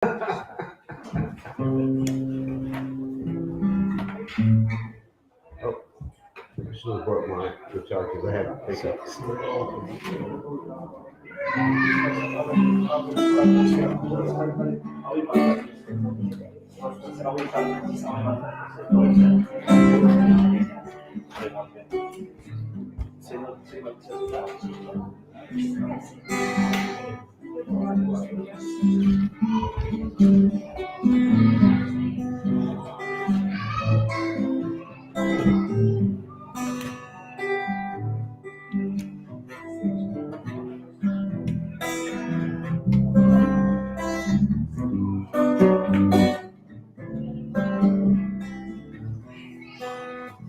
Oh, I should have brought my guitar because I had to pick up.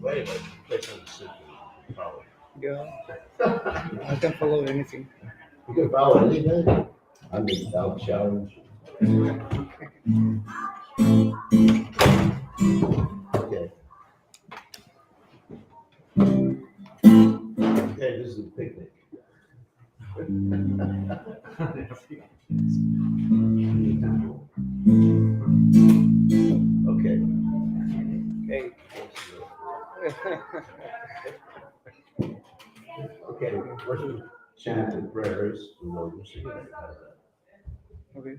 Wait, click on the symphony. Follow. Yeah. I can follow anything. You can follow anything. I'm the dog challenge. Okay. Okay, this is a picnic. Okay. Okay. Okay, first we chant the prayers and we'll sing it. Okay.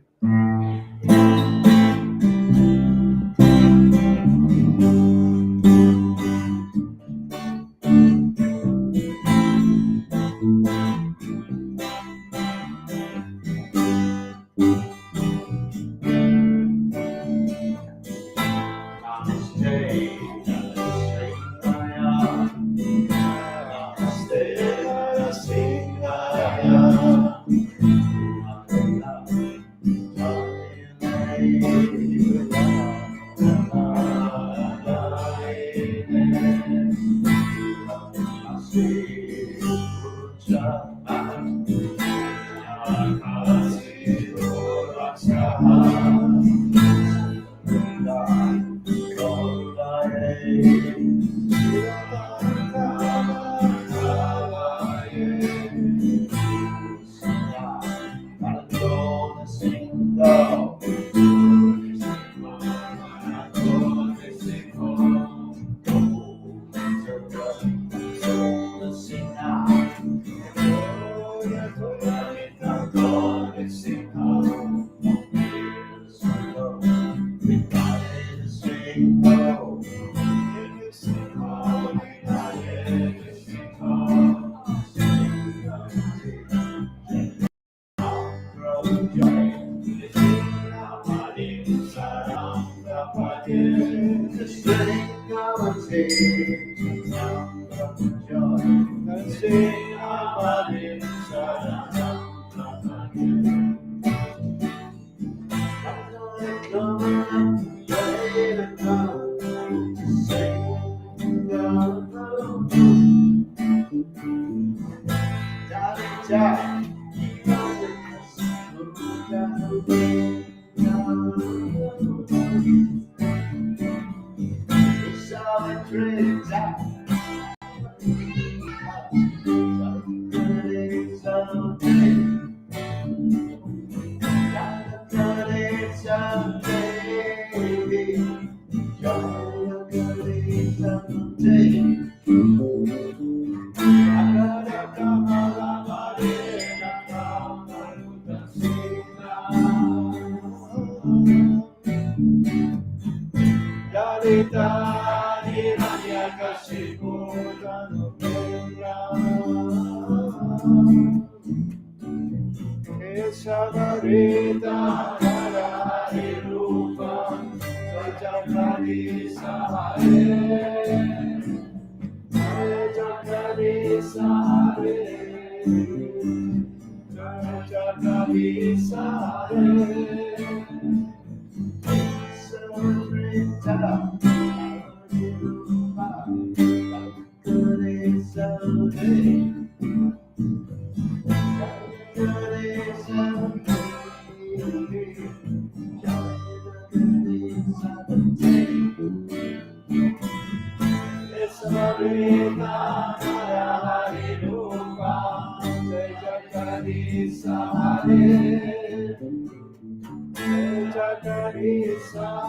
Hare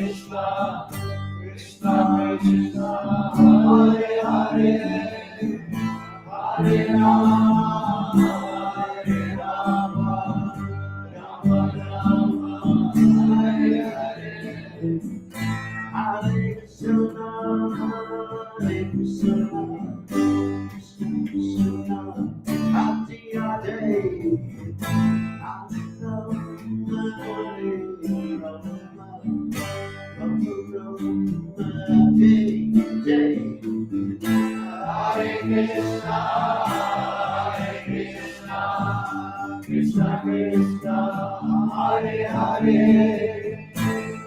Krishna, Krishna Krishna, Hare Hare, Hare Rama, Rama Rama, Hare Hare, Hare Krishna, Krishna Krishna, Hare Hare. Hare Krishna, Krishna Krishna, Hare Hare,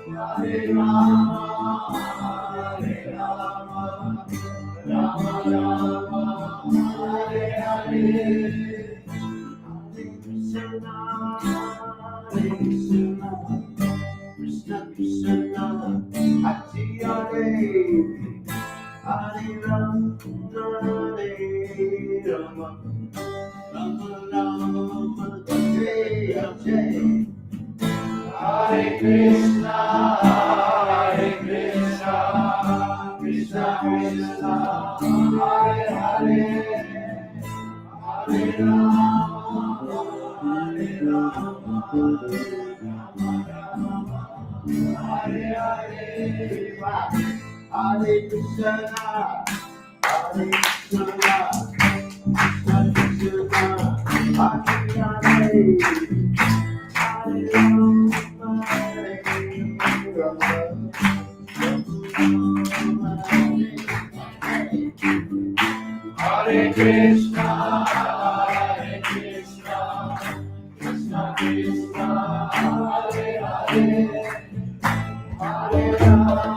Hare Rama, Rama Rama, Hare Hare. Krishna Krishna, Hare Hare, Hare Rama, Rama Rama, Jai Jai. Hare Krishna, Krishna Krishna, Hare Hare, Hare Rama, Hare Hare. Hare Krishna, Hare Krishna, Krishna Krishna, Hare Hare, Hare Rama,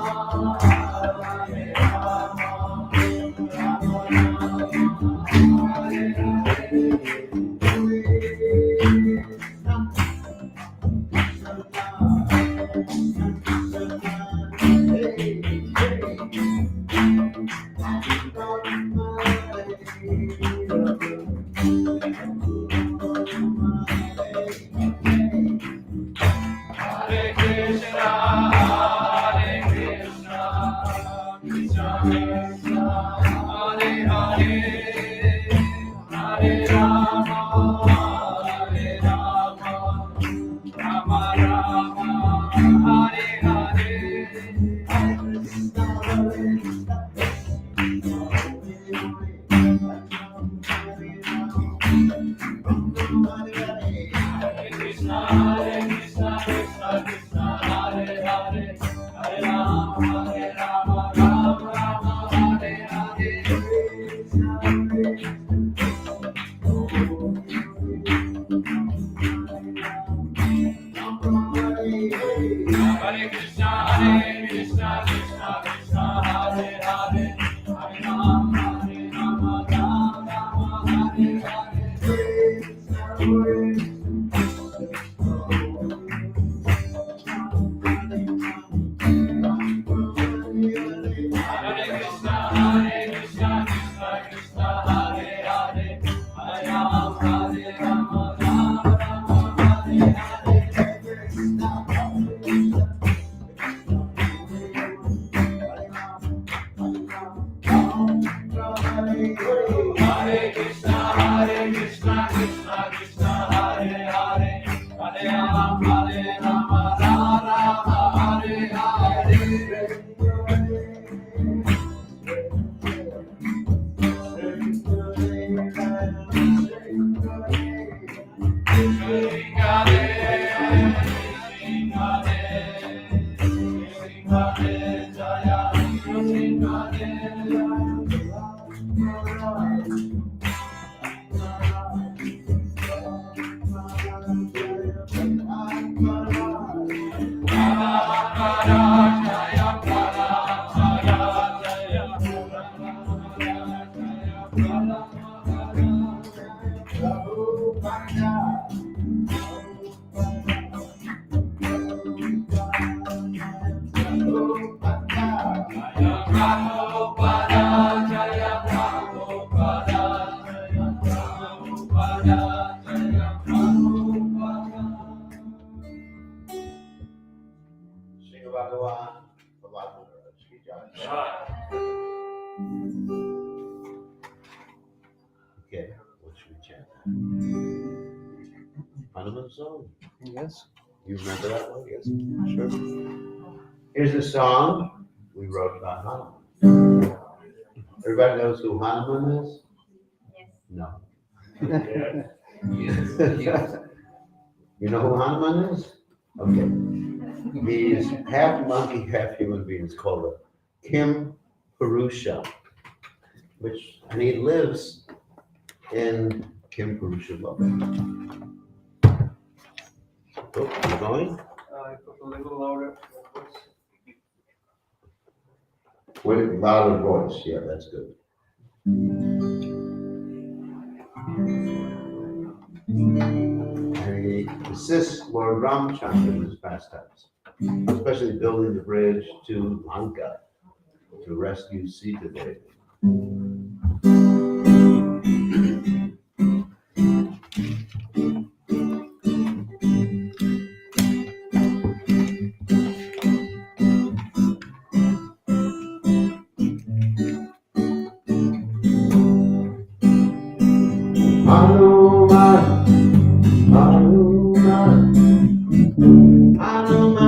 Hare Krishna, Krishna Krishna, Hare Hare, Hare Rama, Okay, what should we chant? Hanuman song? Yes. You remember that one? Yes. Sure. Here's a song we wrote about Hanuman. Everybody knows who Hanuman is? No. You know who Hanuman is? Okay. He's half monkey, half human being. It's called a Kim Purusha, and he lives in Kim Purusha Love. Oh, you going? I put a little louder. With louder voice, yeah, that's good. And he assists Lord Ramchandra in his pastimes, especially building the bridge to Lanka to rescue Sita Devi. Hanuman, Hanuman, Hanuman,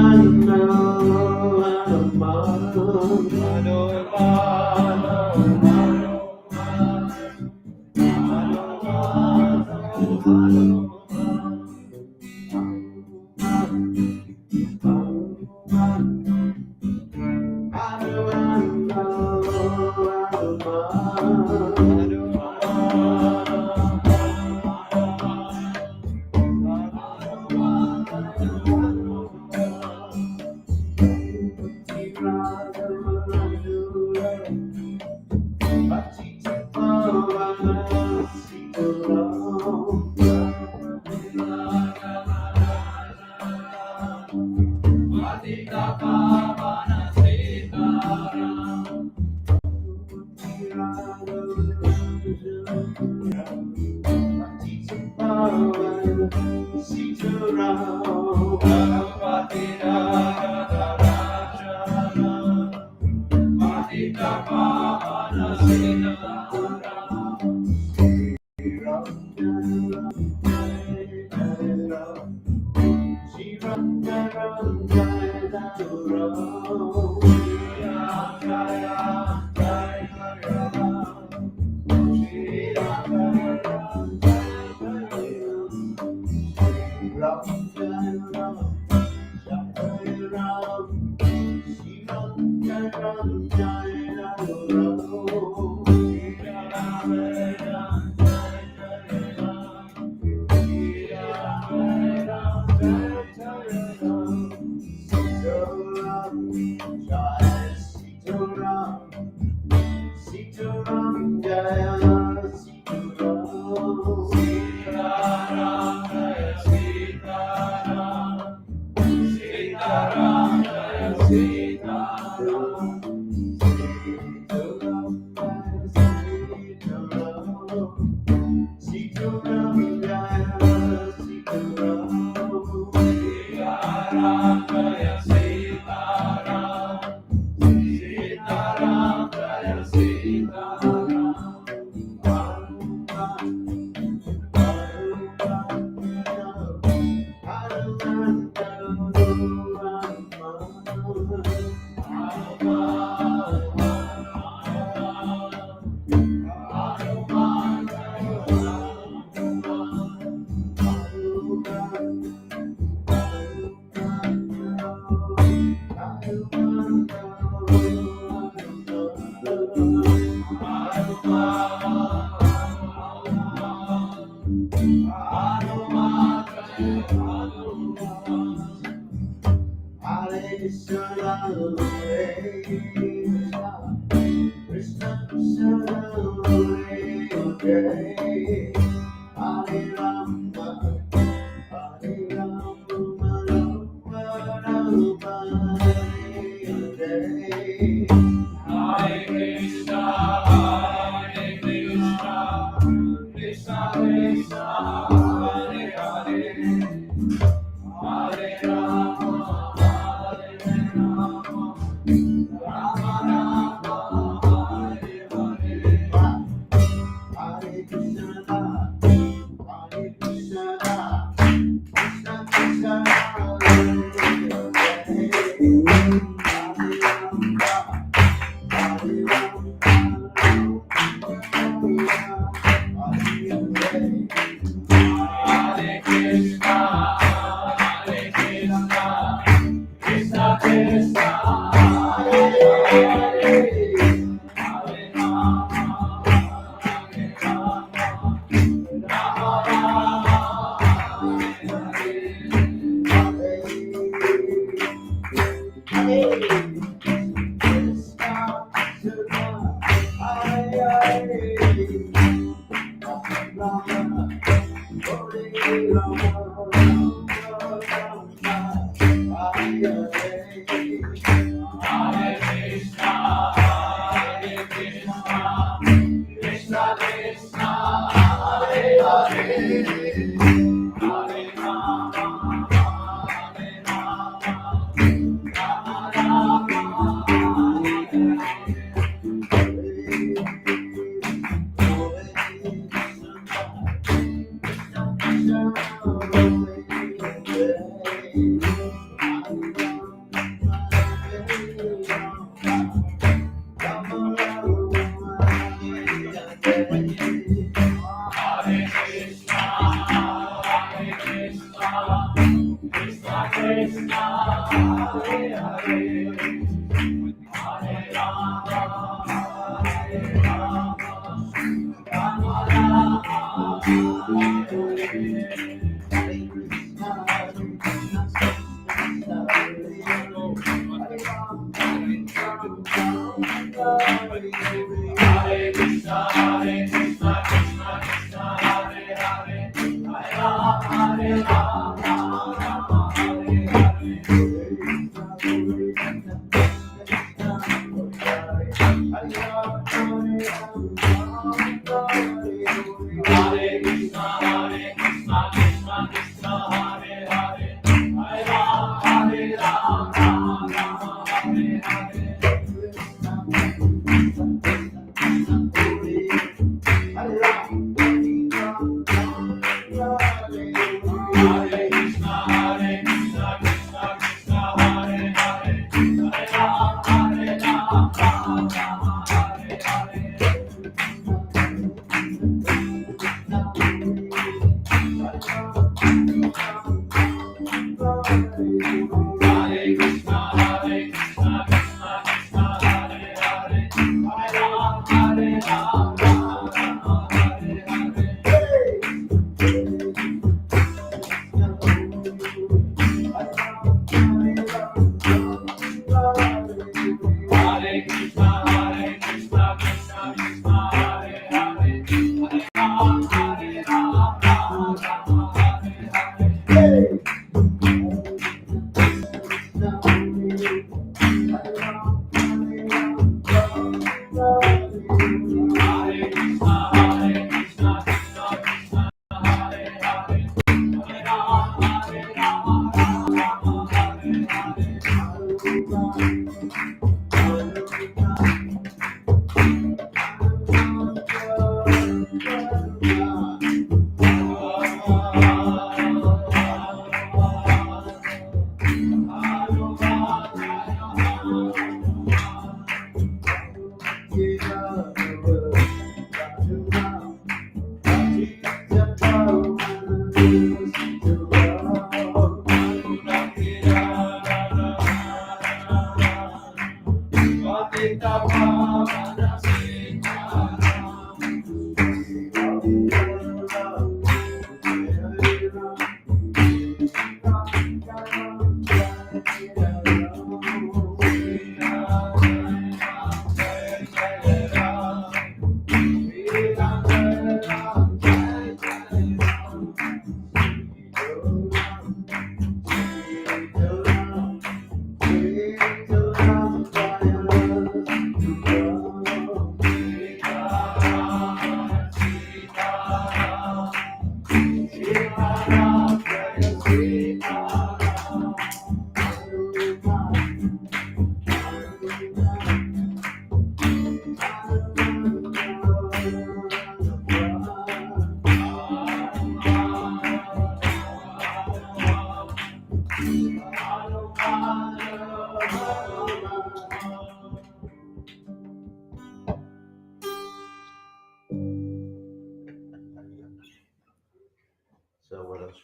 So what else?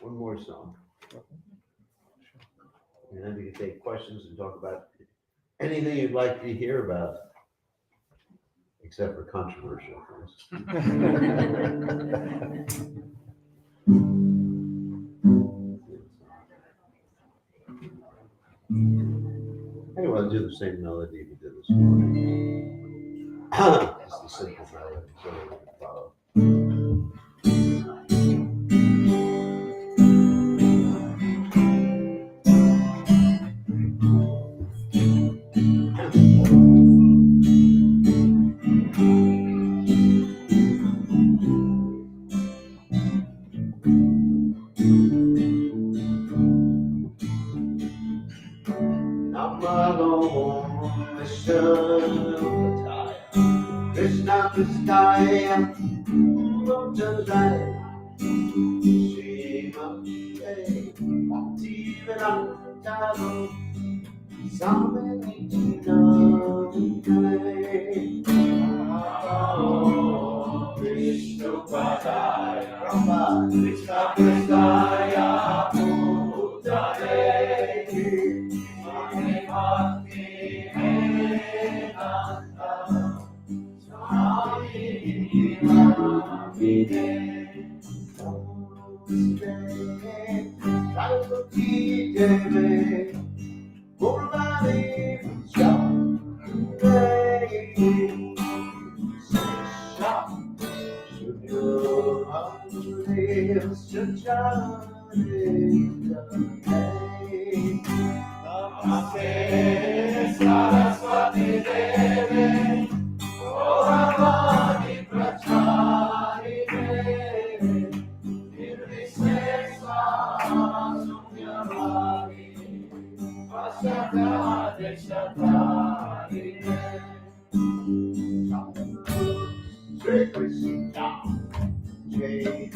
One more song. And then we can take questions and talk about anything you'd like to hear about, except for controversial things. Anyway, I'll do the same melody we did this morning. Just a simple melody so that we can follow. Krishna Krishna johtaja Shiva Jivanantaro Vishnu Padaya Krishna Krishna Saraswati Deve Oravani Pracharine Nirvisesa Sunyavani Vasakade Shatarine Shri Krishna Jaya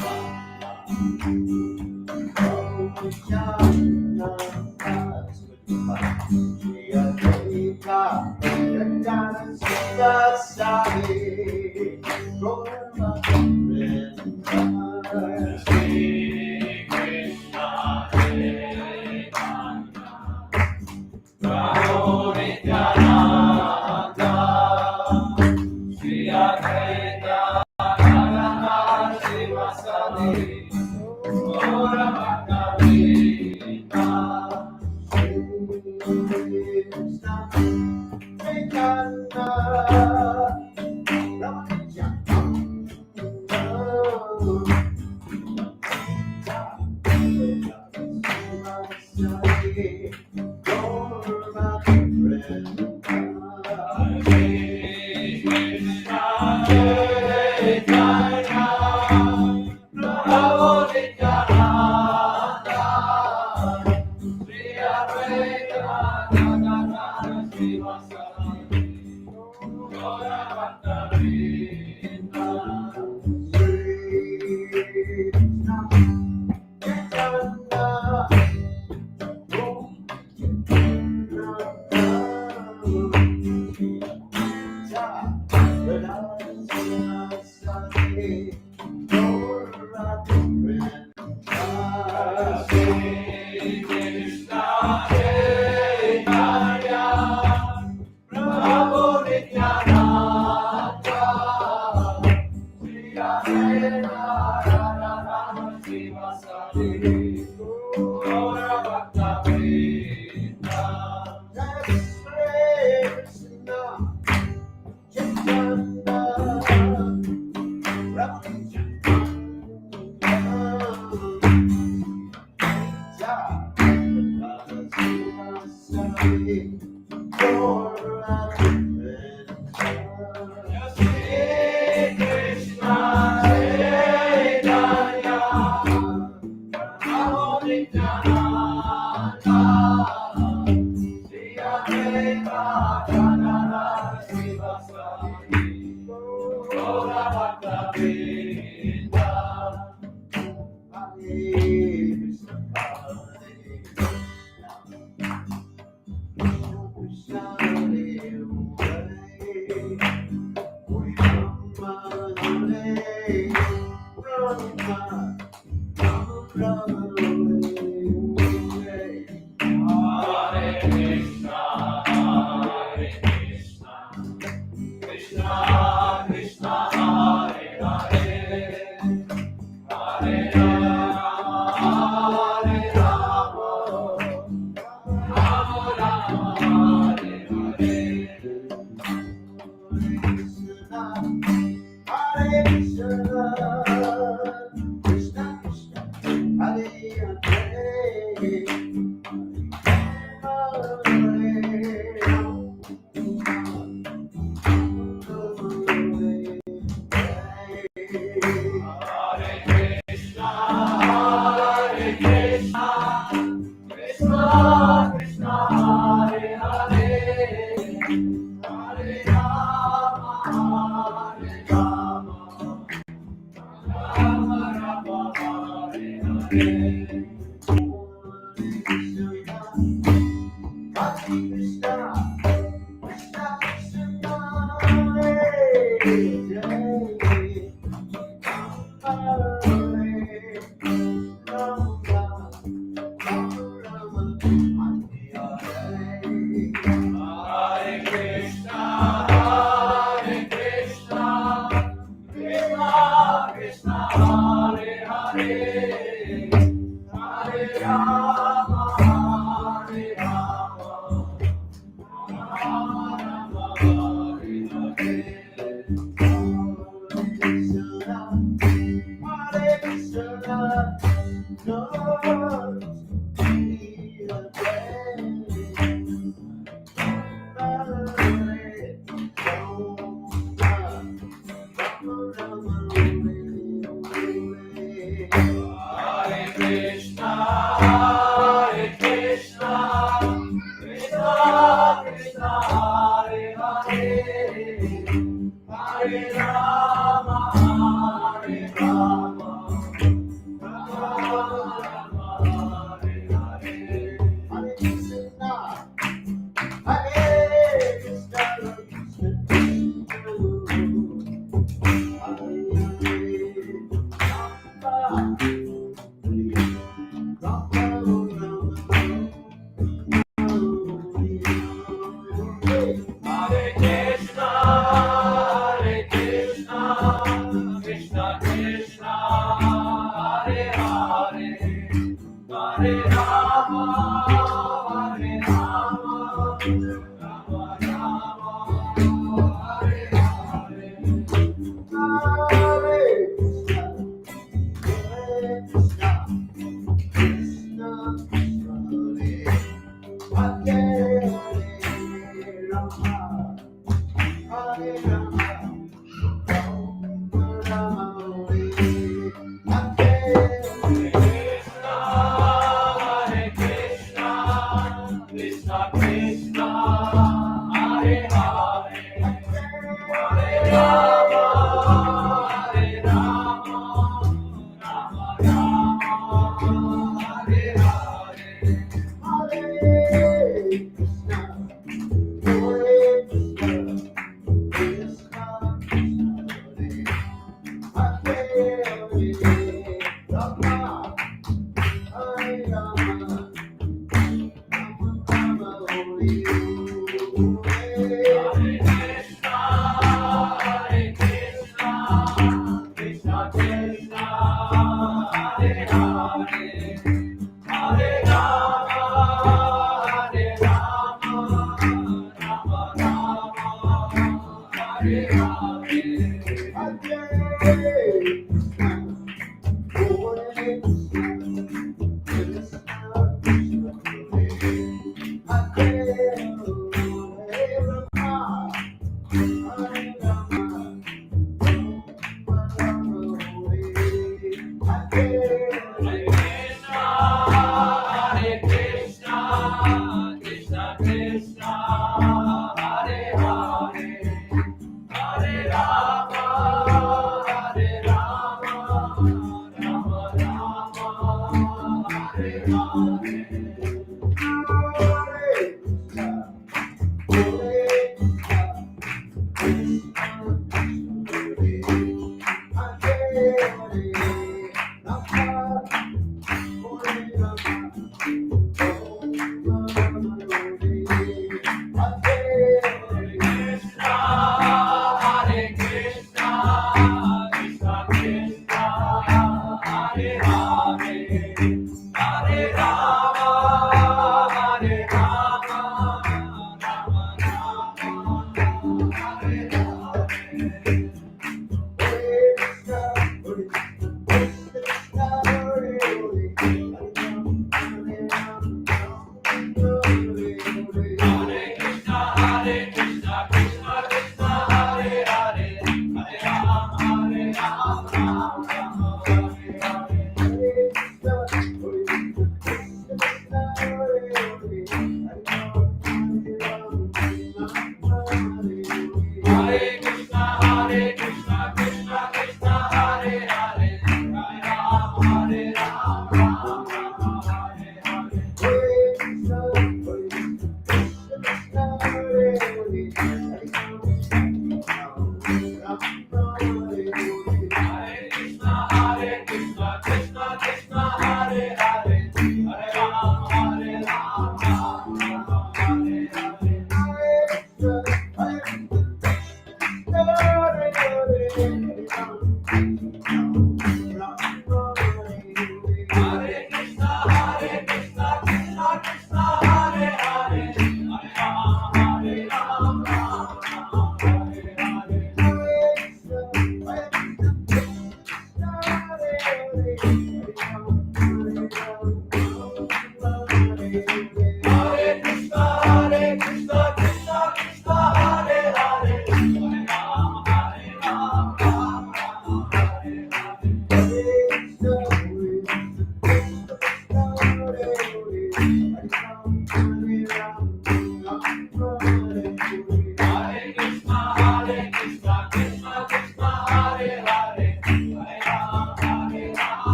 Hare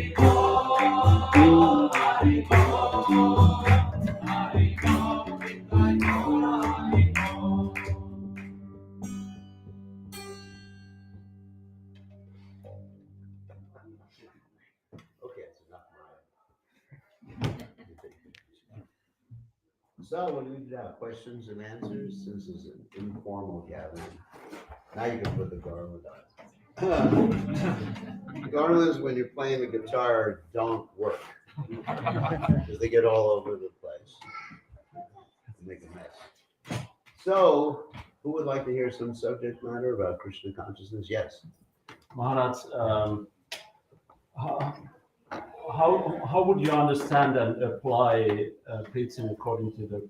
Okay, it's enough, Mariah. So when we have questions and answers, since it's an informal gathering, now you can put the garland on. Garlands, when you're playing the guitar, don't work. Because they get all over the place. They make a mess. So, who would like to hear some subject matter about Krishna consciousness? Yes. Maharaj, how would you understand and apply preaching according to the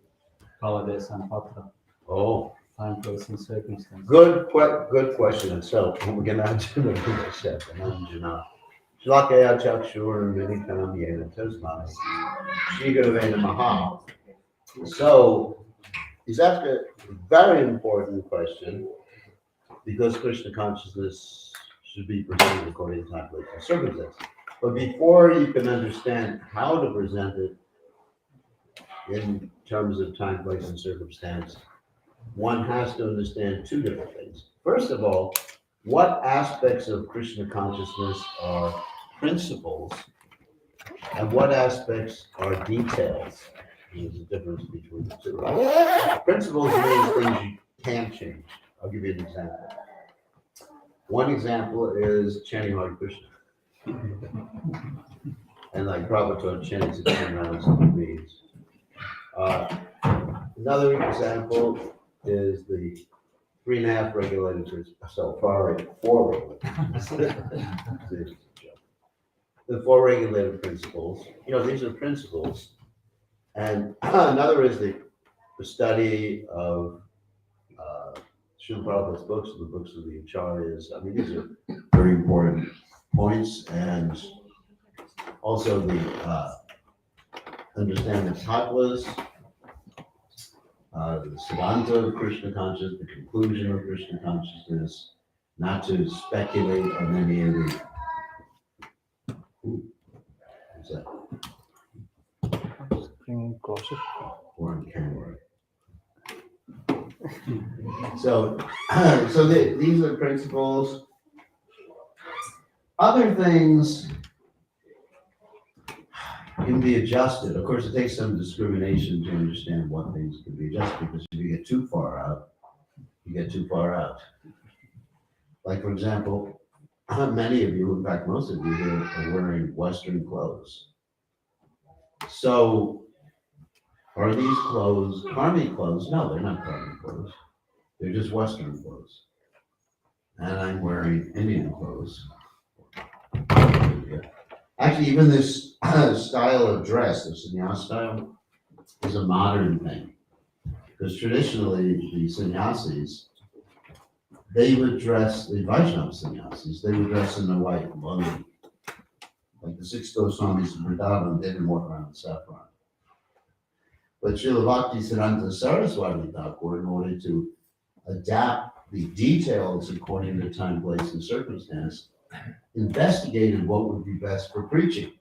Kalades and Patra, Oh, time, place, and circumstance? good question. And so, we're going to answer the Buddha Ananjana. Shlakaya Chakshur Vinikam Yena Tasmai. Shigavena Maha. So, he's asked a very important question because Krishna consciousness should be presented according to time, place, and circumstance. But before you can understand how to present it in terms of time, place, and circumstance, one has to understand two different things. First of all, what aspects of Krishna consciousness are principles and what aspects are details? There's a difference between the two, right? Principles means things you can't change. I'll give you an example. One example is chanting Hare Krishna. And like Prabhupada chants it 10 rounds of the beads. Another example is the 3.5 regulated principles. So 4 regulated. The 4 regulated principles. You know, these are principles. And another is the study of Srila Prabhupada's books, the books of the Acharyas. I mean, these are very important points. And also the understand the tattvas, the siddhanta of Krishna consciousness, the conclusion of Krishna consciousness, not to speculate on any of the. What's that? Bring it closer. Or on camera. So, these are principles. Other things can be adjusted. Of course, it takes some discrimination to understand what things can be adjusted, because if you get too far out, you get too far out. Like, for example, many of you, in fact, most of you here are wearing Western clothes. So, are these clothes karmic clothes? No, they're not karmic clothes. They're just Western clothes. And I'm wearing Indian clothes. Actually, even this style of dress, the sannyas style, is a modern thing. Because traditionally, the sannyasis, they would dress, the Vaishnava sannyasis, they would dress in a white lungi. Like the 6 Goswamis in Vrindavan, they didn't walk around in saffron. But Srila Bhaktisiddhanta Saraswati Thakur, in order to adapt the details according to time, place, and circumstance, investigated what would be best for preaching.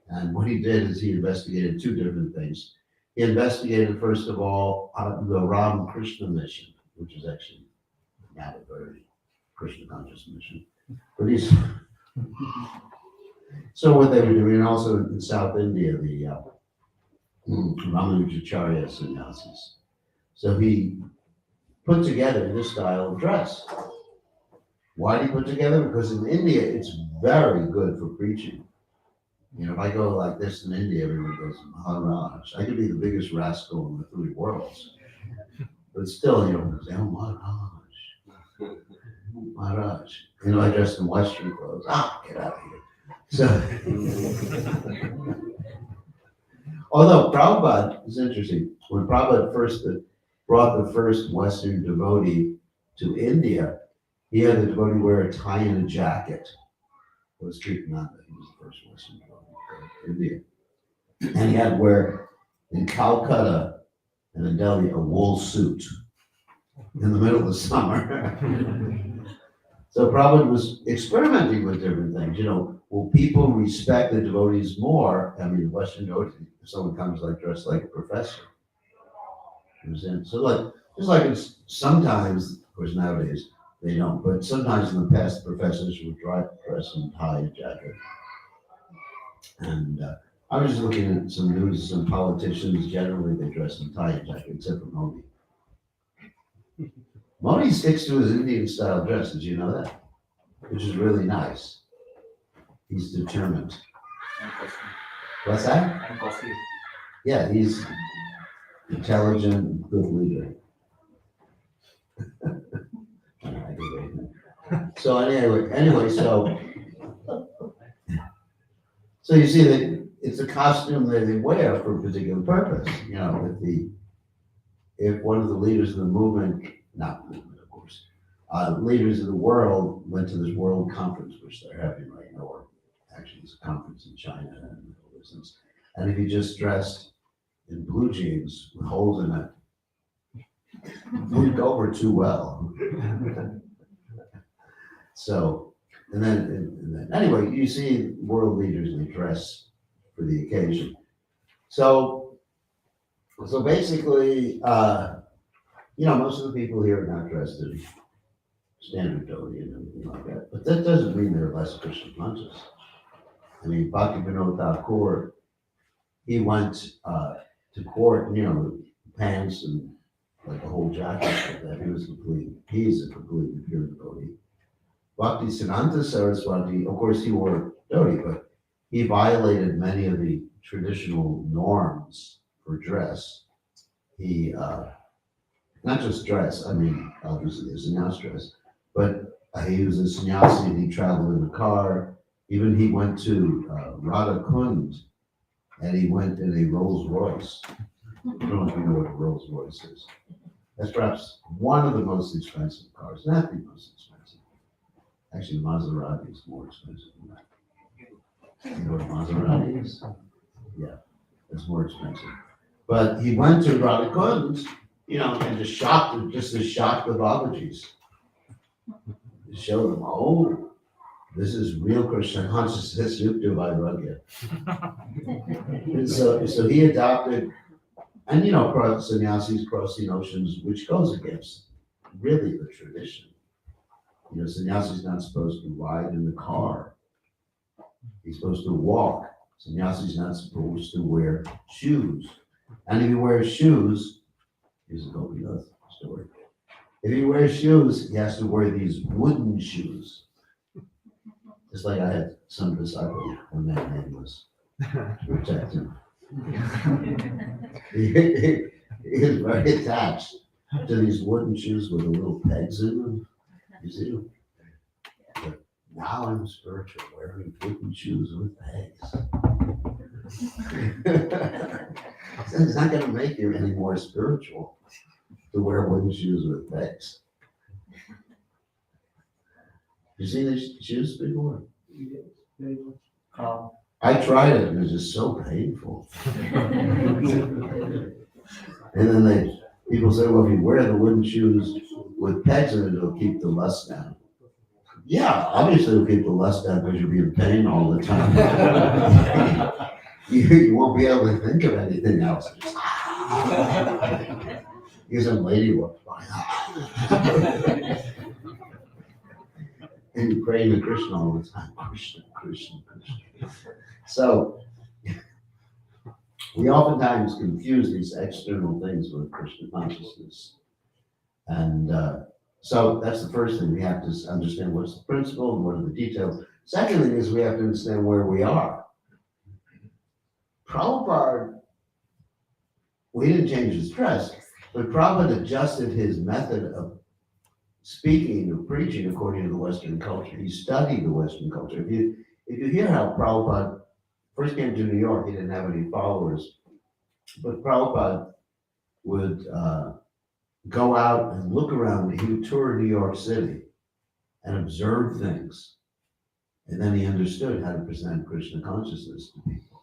And what he did is he investigated 2 different things. He investigated, first of all, the Ram Krishna mission, which is actually not a very Krishna conscious mission. But he's so what they were doing, and also in South India, the Ramanujacharya sannyasis. So he put together this style of dress. Why did he put together? Because in India, it's very good for preaching. You know, if I go like this in India, everyone goes, Maharaj. I could be the biggest rascal in the 3 worlds. But still, you know, say, oh, Maharaj. You know, I dressed in Western clothes. Get out of here. So, although Prabhupada is interesting, when Prabhupada first brought the first Western devotee to India, he had the devotee wear a tie and a jacket. It was Kirtananda, he was the first Western devotee to India. And he had to wear, in Calcutta and in Delhi, a wool suit in the middle of the summer. So Prabhupada was experimenting with different things, will people respect the devotees more? I mean, Western devotees, if someone comes dressed like a professor. You understand? So just like it's sometimes, of course nowadays, they don't, but sometimes in the past, professors would dress in tie and jacket. And I was just looking at some news, some politicians, generally they dress in tie and jacket, except for Modi. Modi sticks to his Indian style dress, did you know that? Which is really nice. He's determined. And coffee. What's that? And coffee. Yeah, he's intelligent, good leader. So anyway, so you see that it's a costume that they wear for a particular purpose. If one of the leaders of the movement, not movement, of course, leaders of the world went to this world conference, which they're having right now, or actually it's a conference in China and all this things. And if you just dressed in blue jeans with holes in it, wouldn't go over too well. So, and then anyway, you see world leaders, they dress for the occasion. So basically, most of the people here are not dressed in standard dhoti and everything like that. But that doesn't mean they're less Krishna conscious. I mean, Bhakti Vinod Thakur, he went to court, pants and like a whole jacket like that. He's a completely pure devotee. Bhakti Siddhanta Saraswati, of course, he wore dhoti, but he violated many of the traditional norms for dress. He, not just dress, I mean, obviously there's sannyas dress, but he was a sannyasi and he traveled in a car. Even he went to Radha Kund and he went in a Rolls Royce. I don't know if you know what a Rolls Royce is. That's perhaps one of the most expensive cars, not the most expensive. Actually, Maserati is more expensive than that. You know what a Maserati is? Yeah, it's more expensive. But he went to Radha Kund, and just shocked the Babaji's. To show them, oh, this is real Krishna consciousness, Yukta Vairagya. So he adopted, and sannyasis cross the notions, which goes against really the tradition. Sannyasi's not supposed to ride in the car. He's supposed to walk. Sannyasi's not supposed to wear shoes. And if he wears shoes, here's a Gopinath story. If he wears shoes, he has to wear these wooden shoes. Just like I had some disciple when that name was to protect him. He is very attached to these wooden shoes with the little pegs in them. You see them? But now I'm spiritual, wearing wooden shoes with pegs. It's not going to make you any more spiritual to wear wooden shoes with pegs. You seen these shoes before? I tried it and it was just so painful. And then people say, well, if you wear the wooden shoes with pegs in it, it'll keep the lust down. Yeah, obviously it'll keep the lust down because you'll be in pain all the time. You won't be able to think of anything else. Here's some lady walks by. And you pray to Krishna all the time. Krishna, Krishna, Krishna. So we oftentimes confuse these external things with Krishna consciousness. And so that's the first thing. We have to understand what's the principle and what are the details. Second thing is we have to understand where we are. Prabhupada, we didn't change his dress, but Prabhupada adjusted his method of speaking, of preaching according to the Western culture. He studied the Western culture. If you hear how Prabhupada first came to New York, he didn't have any followers, but Prabhupada would go out and look around. He would tour New York City and observe things. And then he understood how to present Krishna consciousness to people.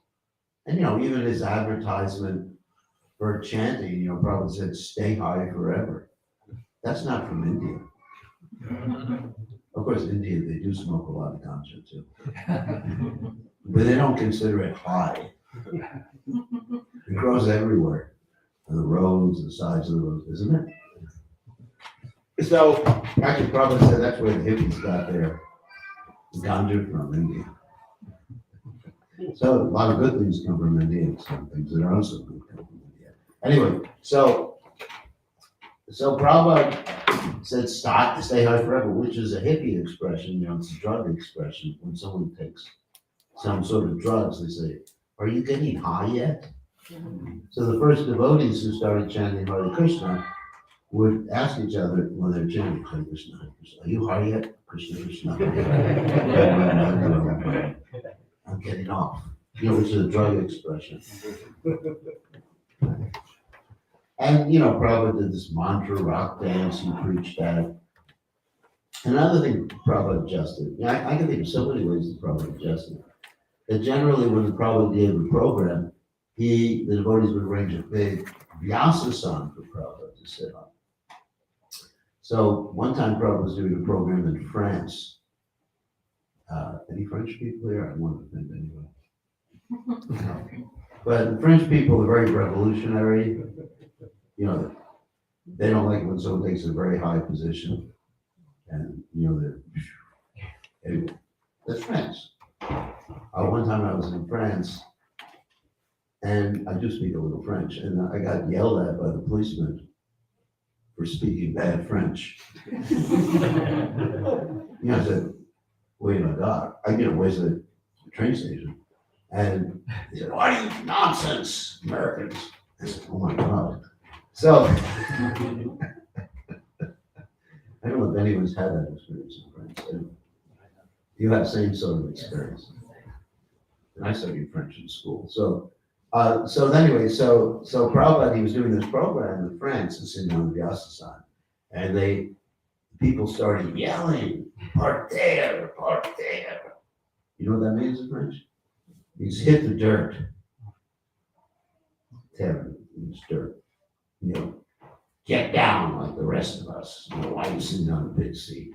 And, even his advertisement for chanting, Prabhupada said, stay high forever. That's not from India. Of course, in India, they do smoke a lot of ganja too. But they don't consider it high. It grows everywhere, on the roads, the sides of the roads, isn't it? So, actually, Prabhupada said that's where the hippies got their ganja from, India. So, a lot of good things come from India, and some things that aren't so good come from India. Anyway, so Prabhupada said stay high forever, which is a hippie expression, it's a drug expression. When someone takes some sort of drugs, they say, are you getting high yet? So the first devotees who started chanting Hare Krishna would ask each other when they're chanting Hare Krishna, Hare Krishna, are you high yet? Krishna, Krishna. I'm getting off. Which is a drug expression. And, Prabhupada did this mantra rock dance, he preached that. Another thing Prabhupada adjusted, I can think of so many ways that Prabhupada adjusted. That generally when the Prabhupada gave a program, the devotees would arrange a big Vyasa-san for Prabhupada to sit on. So one time Prabhupada was doing a program in France. Any French people here? I want to think anyway. No. But the French people are very revolutionary. They don't like it when someone takes a very high position. And, anyway, that's France. One time I was in France, and I do speak a little French, and I got yelled at by the policeman for speaking bad French. I said, wait a dog. Where's the train station? And he said, why are you nonsense, Americans? I said, oh my God. So, I don't know if anyone's had that experience in France. You have the same sort of experience. And I studied French in school. So Prabhupada, he was doing this program in France and sitting on the Vyasa-san. And people started yelling, par terre, par terre. You know what that means in French? He's hit the dirt. Terre means dirt. Get down like the rest of us. Why are you sitting on a big seat?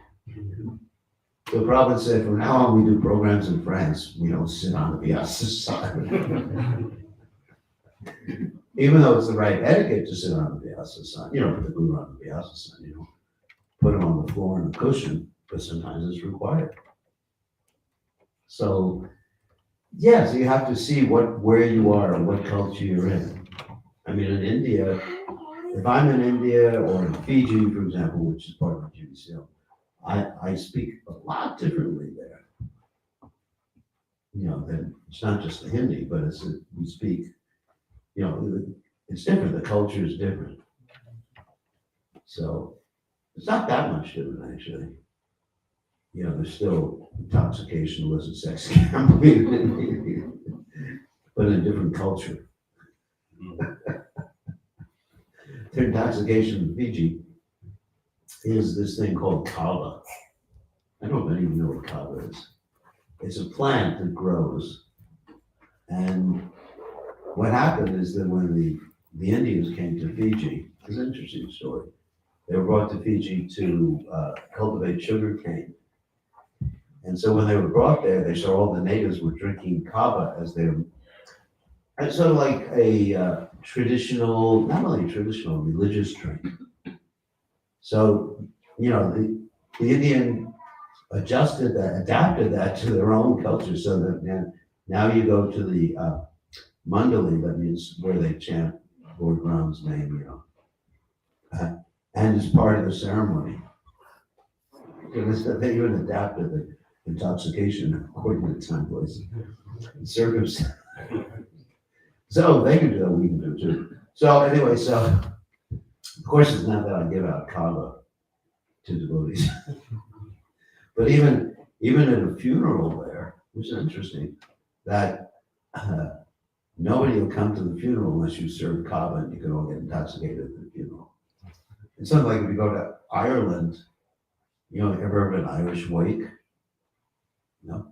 So Prabhupada said, from now on, we do programs in France. We don't sit on the Vyasa side. Even though it's the right etiquette to sit on the Vyasa side, put the guru on the Vyasa side, put him on the floor on a cushion, but sometimes it's required. So, so you have to see where you are and what culture you're in. In India, if I'm in India or in Fiji, for example, which is part of Judaism, I speak a lot differently there. Then it's not just the Hindi, but we speak, it's different. The culture is different. So it's not that much different, actually. There's still intoxication, illicit sex, gambling, but in a different culture. The intoxication in Fiji is this thing called kava. I don't know if any of you know what kava is. It's a plant that grows. And what happened is that when the Indians came to Fiji, it's an interesting story. They were brought to Fiji to cultivate sugar cane. And so when they were brought there, they saw all the natives were drinking kava as it's sort of like a traditional, not only traditional, religious drink. So, the Indian adapted that to their own culture, so that now you go to the mandali, that means where they chant Lord Ram's name, and it's part of the ceremony. They even adapted the intoxication according to time, place, and circumstance. So they can do that, we can do too. So anyway, of course it's not that I give out kava to devotees. But even at a funeral there, which is interesting, that nobody will come to the funeral unless you serve kava, and you can all get intoxicated at the funeral. It's something like if you go to Ireland, ever heard of an Irish wake? No?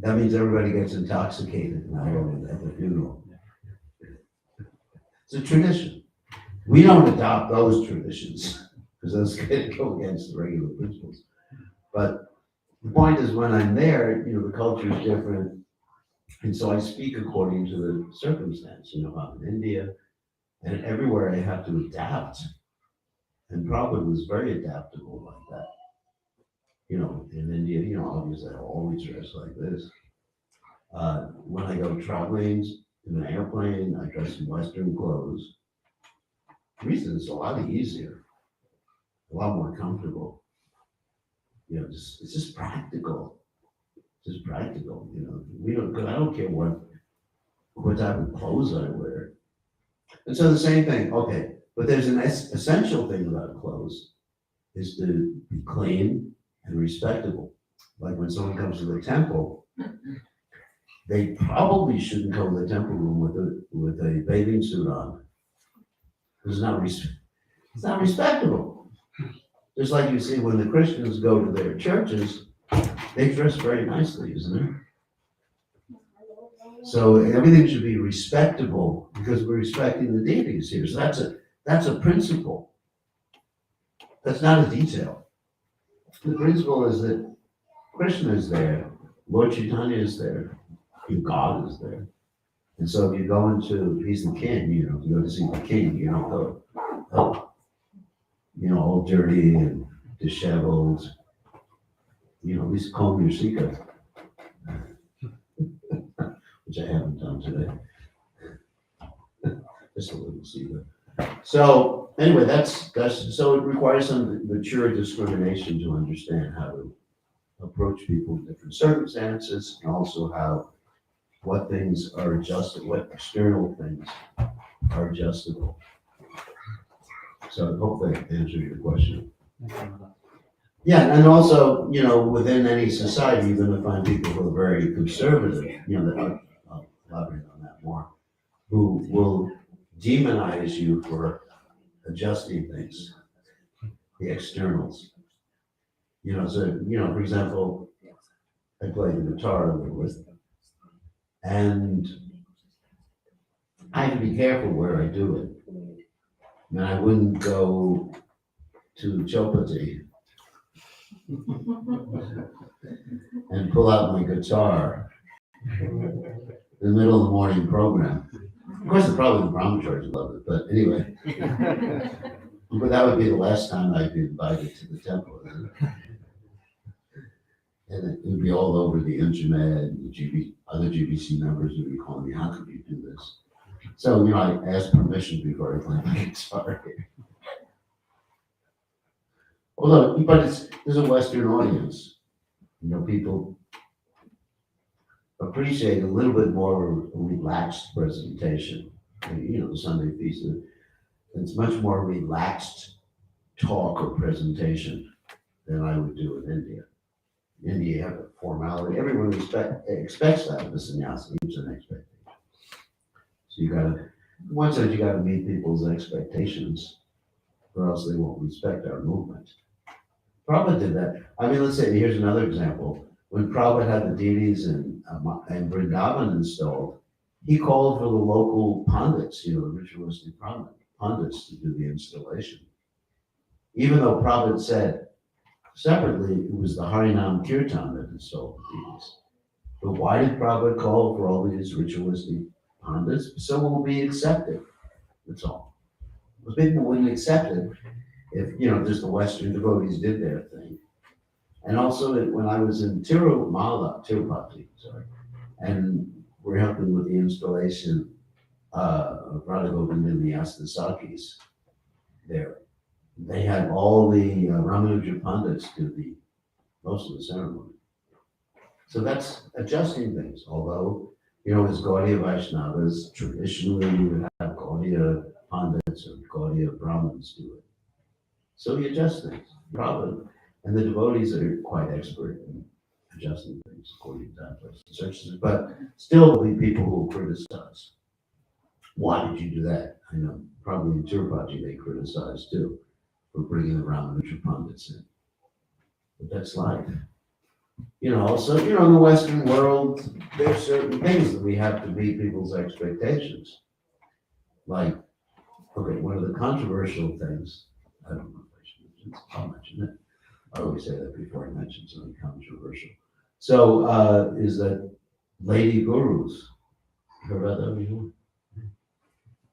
That means everybody gets intoxicated in Ireland at the funeral. It's a tradition. We don't adopt those traditions because those go against the regular principles. But the point is, when I'm there, the culture is different. And so I speak according to the circumstance. I'm in India, and everywhere I have to adapt. And Prabhupada was very adaptable like that. In India, obviously I always dress like this. When I go traveling in an airplane, I dress in Western clothes. The reason it's a lot easier, a lot more comfortable. It's just practical. Just practical. Because I don't care what type of clothes I wear. And so the same thing. Okay, but there's an essential thing about clothes is to be clean and respectable. Like when someone comes to the temple, they probably shouldn't go to the temple room with a bathing suit on. It's not respectable. Just like you see when the Christians go to their churches, they dress very nicely, isn't it? So everything should be respectable because we're respecting the deities here. So that's a principle. That's not a detail. The principle is that Krishna is there, Lord Chaitanya is there, and God is there. And so if you go into, he's the king, if you go to see the king, you don't go, all dirty and disheveled, at least comb your secret, which I haven't done today. Just a little secret. So anyway, that's so it requires some mature discrimination to understand how to approach people in different circumstances, and also what things are adjustable, what external things are adjustable. So hopefully I answered your question. Yeah, and also, within any society, you're going to find people who are very conservative, that I'll elaborate on that more, who will demonize you for adjusting things, the externals. For example, I play the guitar a little bit, and I have to be careful where I do it. I wouldn't go to Chopati and pull out my guitar in the middle of the morning program. Of course, probably the brahmacharis love it, but anyway. But that would be the last time I'd be invited to the temple. And it would be all over the internet, and other GBC members would be calling me, how could you do this? So, I asked permission before I play my guitar. Although, but there's a Western audience. People appreciate a little bit more of a relaxed presentation. The Sunday feast, it's much more relaxed talk or presentation than I would do in India. In India, you have a formality. Everyone expects that of the sannyasi. It's an expectation. So one side, you gotta meet people's expectations, or else they won't respect our movement. Prabhupada did that. Let's say, here's another example. When Prabhupada had the deities and Vrindavan installed, he called for the local pundits, the ritualistic pundits to do the installation. Even though Prabhupada said separately, it was the Harinam Kirtan that installed the deities. But why did Prabhupada call for all these ritualistic pundits? So it will be accepted. That's all. But people wouldn't accept it if, just the Western devotees did their thing. And also, when I was in Tirupati, and we're helping with the installation of Radha Govinda and the Astasakis there, they had all the Ramanuja Pandits do most of the ceremony. So that's adjusting things, although, as Gaudiya Vaishnavas, traditionally you would have Gaudiya Pandits or Gaudiya Brahmins do it. So you adjust things, probably. And the devotees are quite expert in adjusting things according to that place. But still there'll be people who will criticize. Why did you do that? I know, probably in Tirupati they criticize too, for bringing the Ramanuja Pandits in. But that's life. Also, in the Western world, there's certain things that we have to meet people's expectations. Like, okay, one of the controversial things, I don't know if I should mention it, I'll mention it. I always say that before I mention something controversial. So, is that lady gurus? Heard about that before?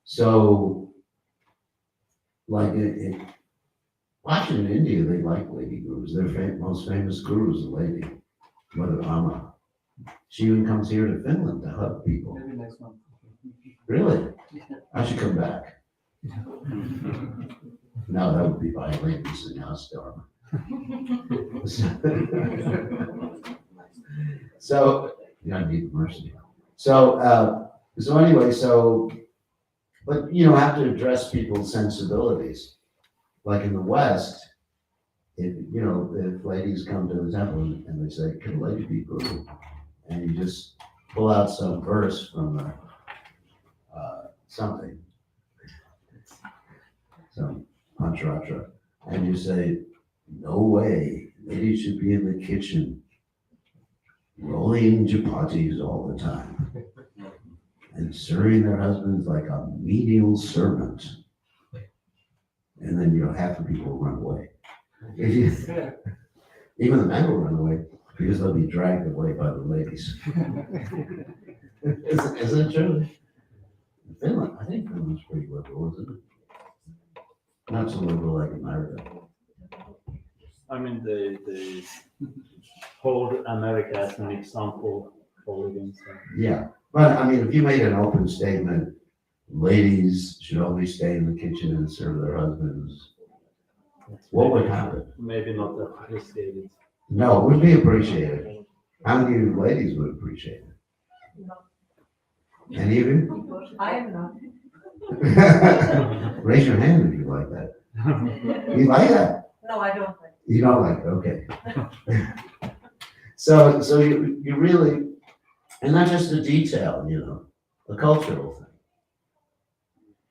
So, like watching in India, they like lady gurus. Their most famous guru is a lady, Mother Amma. She even comes here to Finland to hug people. Maybe next month. Really? I should come back. No, that would be violating the sannyas dharma. So, I need mercy. So, but you have to address people's sensibilities. Like in the West, if ladies come to the temple and they say, "Can a lady be guru?" and you just pull out some verse from something, some mantra, and you say, "No way, ladies should be in the kitchen rolling chapatis all the time and serving their husbands like a menial servant." And then, half the people will run away. Even the men will run away because they'll be dragged away by the ladies. Isn't it true? Finland, I think Finland's pretty liberal, isn't it? Not so liberal like America. I mean, they hold America as an example for living. So. Yeah, but I mean, if you made an open statement, ladies should only stay in the kitchen and serve their husbands, what would happen? Maybe not appreciated. No, it would be appreciated. How many of you ladies would appreciate it? Any of you? I am not. Raise your hand if you like that. You like that? No, I don't like. You don't like it, okay. So you really, and not just a detail, a cultural thing.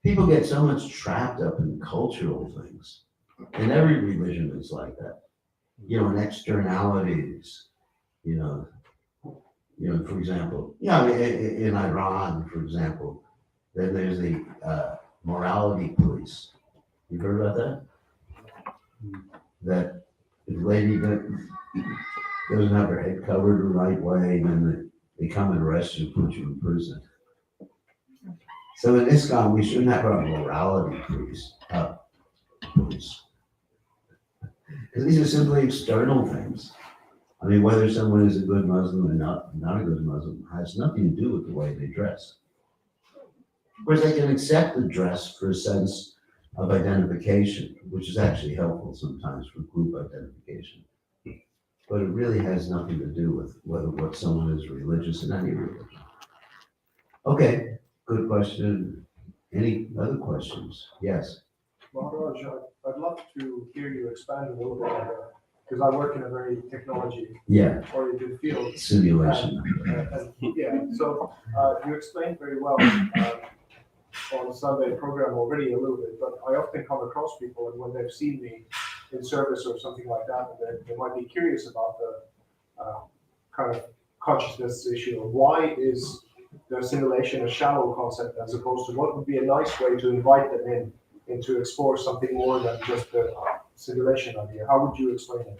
People get so much trapped up in cultural things. And every religion is like that. In externalities, for example, in Iran, for example, then there's the morality police. You heard about that? That if a lady doesn't have her head covered the right way, then they come and arrest you and put you in prison. So in ISKCON, we shouldn't have a morality police. Because these are simply external things. I mean, whether someone is a good Muslim or not a good Muslim has nothing to do with the way they dress. Of course, they can accept the dress for a sense of identification, which is actually helpful sometimes for group identification. But it really has nothing to do with what someone is religious in any religion. Okay, good question. Any other questions? Yes. Maharaj, I'd love to hear you expand a little bit on that, because I work in a very technology-oriented field. Simulation. So you explained very well on Sunday program already a little bit, but I often come across people, and when they've seen me in service or something like that, they might be curious about the kind of consciousness issue of why is the simulation a shallow concept as opposed to what would be a nice way to invite them in and to explore something more than just the simulation idea. How would you explain it?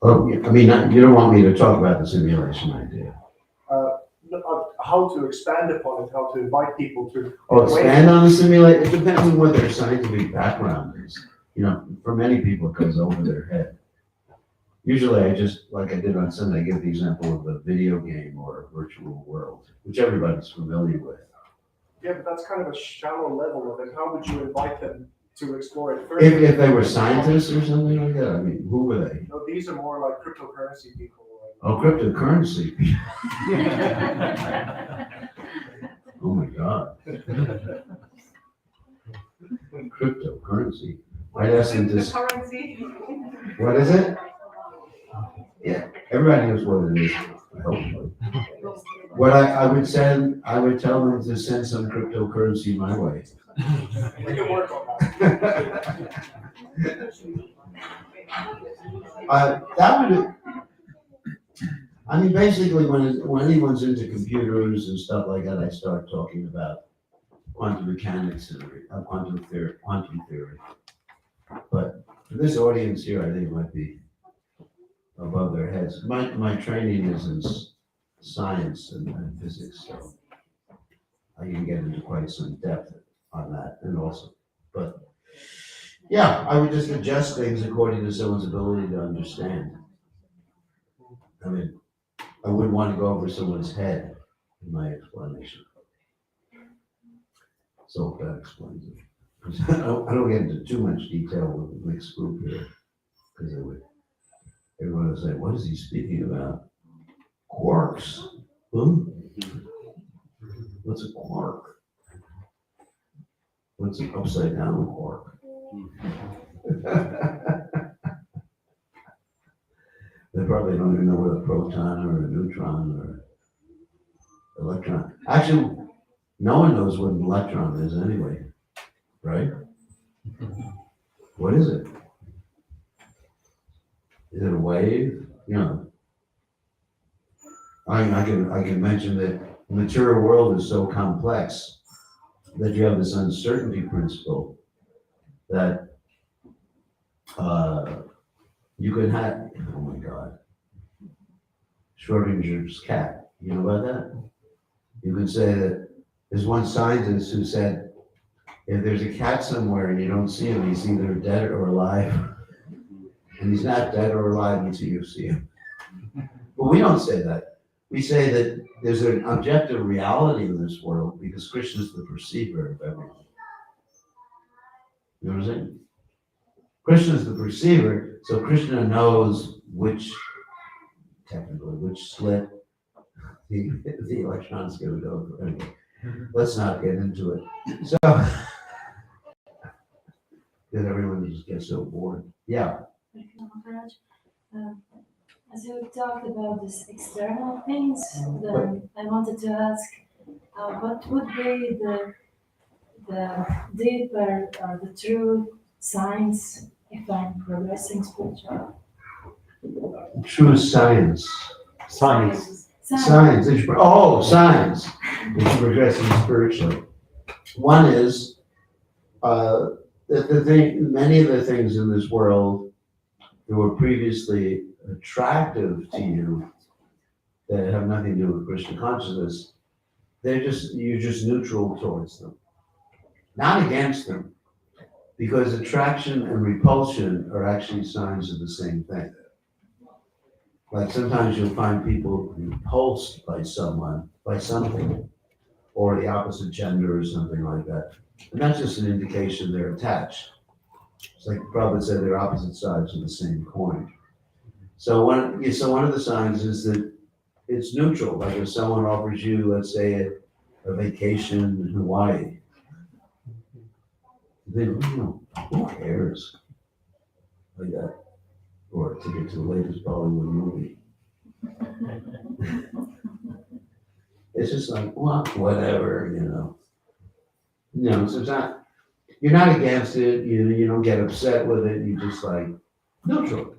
Oh, I mean, you don't want me to talk about the simulation idea. How to expand upon it, how to invite people to. Expand on the simulation? It depends on what their scientific background is. For many people, it goes over their head. Usually, I just, like I did on Sunday, I give the example of a video game or a virtual world, which everybody's familiar with. Yeah, but that's kind of a shallow level of it. How would you invite them to explore it further? If they were scientists or something like that, I mean, who were they? No, these are more like cryptocurrency people. Oh, cryptocurrency. Oh my God. Cryptocurrency. I'd ask them to. Currency. What is it? Yeah, everybody knows what it is. Hopefully. What I would tell them to send some cryptocurrency my way. We can work on that. That would. I mean, basically, when anyone's into computers and stuff like that, I start talking about quantum mechanics and quantum theory. But This audience here, I think, might be above their heads. My training is in science and physics, so I can get into quite some depth on that, and also, but yeah, I would just adjust things according to someone's ability to understand. I mean, I wouldn't want to go over someone's head in my explanation. So that explains it. I don't get into too much detail with the mixed group here, because everyone would say, what is he speaking about? Quarks? What's a quark? What's an upside down quark? They probably don't even know what a proton or a neutron or electron. Actually, no one knows what an electron is anyway, right? What is it? Is it a wave? You know, I can mention that the material world is so complex that you have this uncertainty principle that you can have, oh my God, Schrodinger's cat. You know about that? You can say that there's one scientist who said, if there's a cat somewhere and you don't see him, he's either dead or alive. And he's not dead or alive until you see him. But we don't say that. We say that there's an objective reality in this world because Krishna is the perceiver of everything. You know what I'm saying? Krishna is the perceiver, so Krishna knows which slit the electron's going to go through. Anyway, let's not get into it. So, because everyone just gets so bored. Yeah. Maharaj, as you talked about these external things, then I wanted to ask, what would be the deeper or the true signs if I'm progressing spiritually? True science. Science. Signs. Signs. It's progressing spiritually. One is many of the things in this world that were previously attractive to you that have nothing to do with Krishna consciousness, you're just neutral towards them, not against them, because attraction and repulsion are actually signs of the same thing. Like sometimes you'll find people repulsed by something, or the opposite gender or something like that. And that's just an indication they're attached. It's like the Prabhupada said, they're opposite sides of the same coin. So one of the signs is that it's neutral. Like if someone offers you, let's say, a vacation in Hawaii, then who cares? Like that. Or to get to the latest Bollywood movie. It's just like, well, whatever, so it's not, you're not against it, you don't get upset with it, you just like neutral.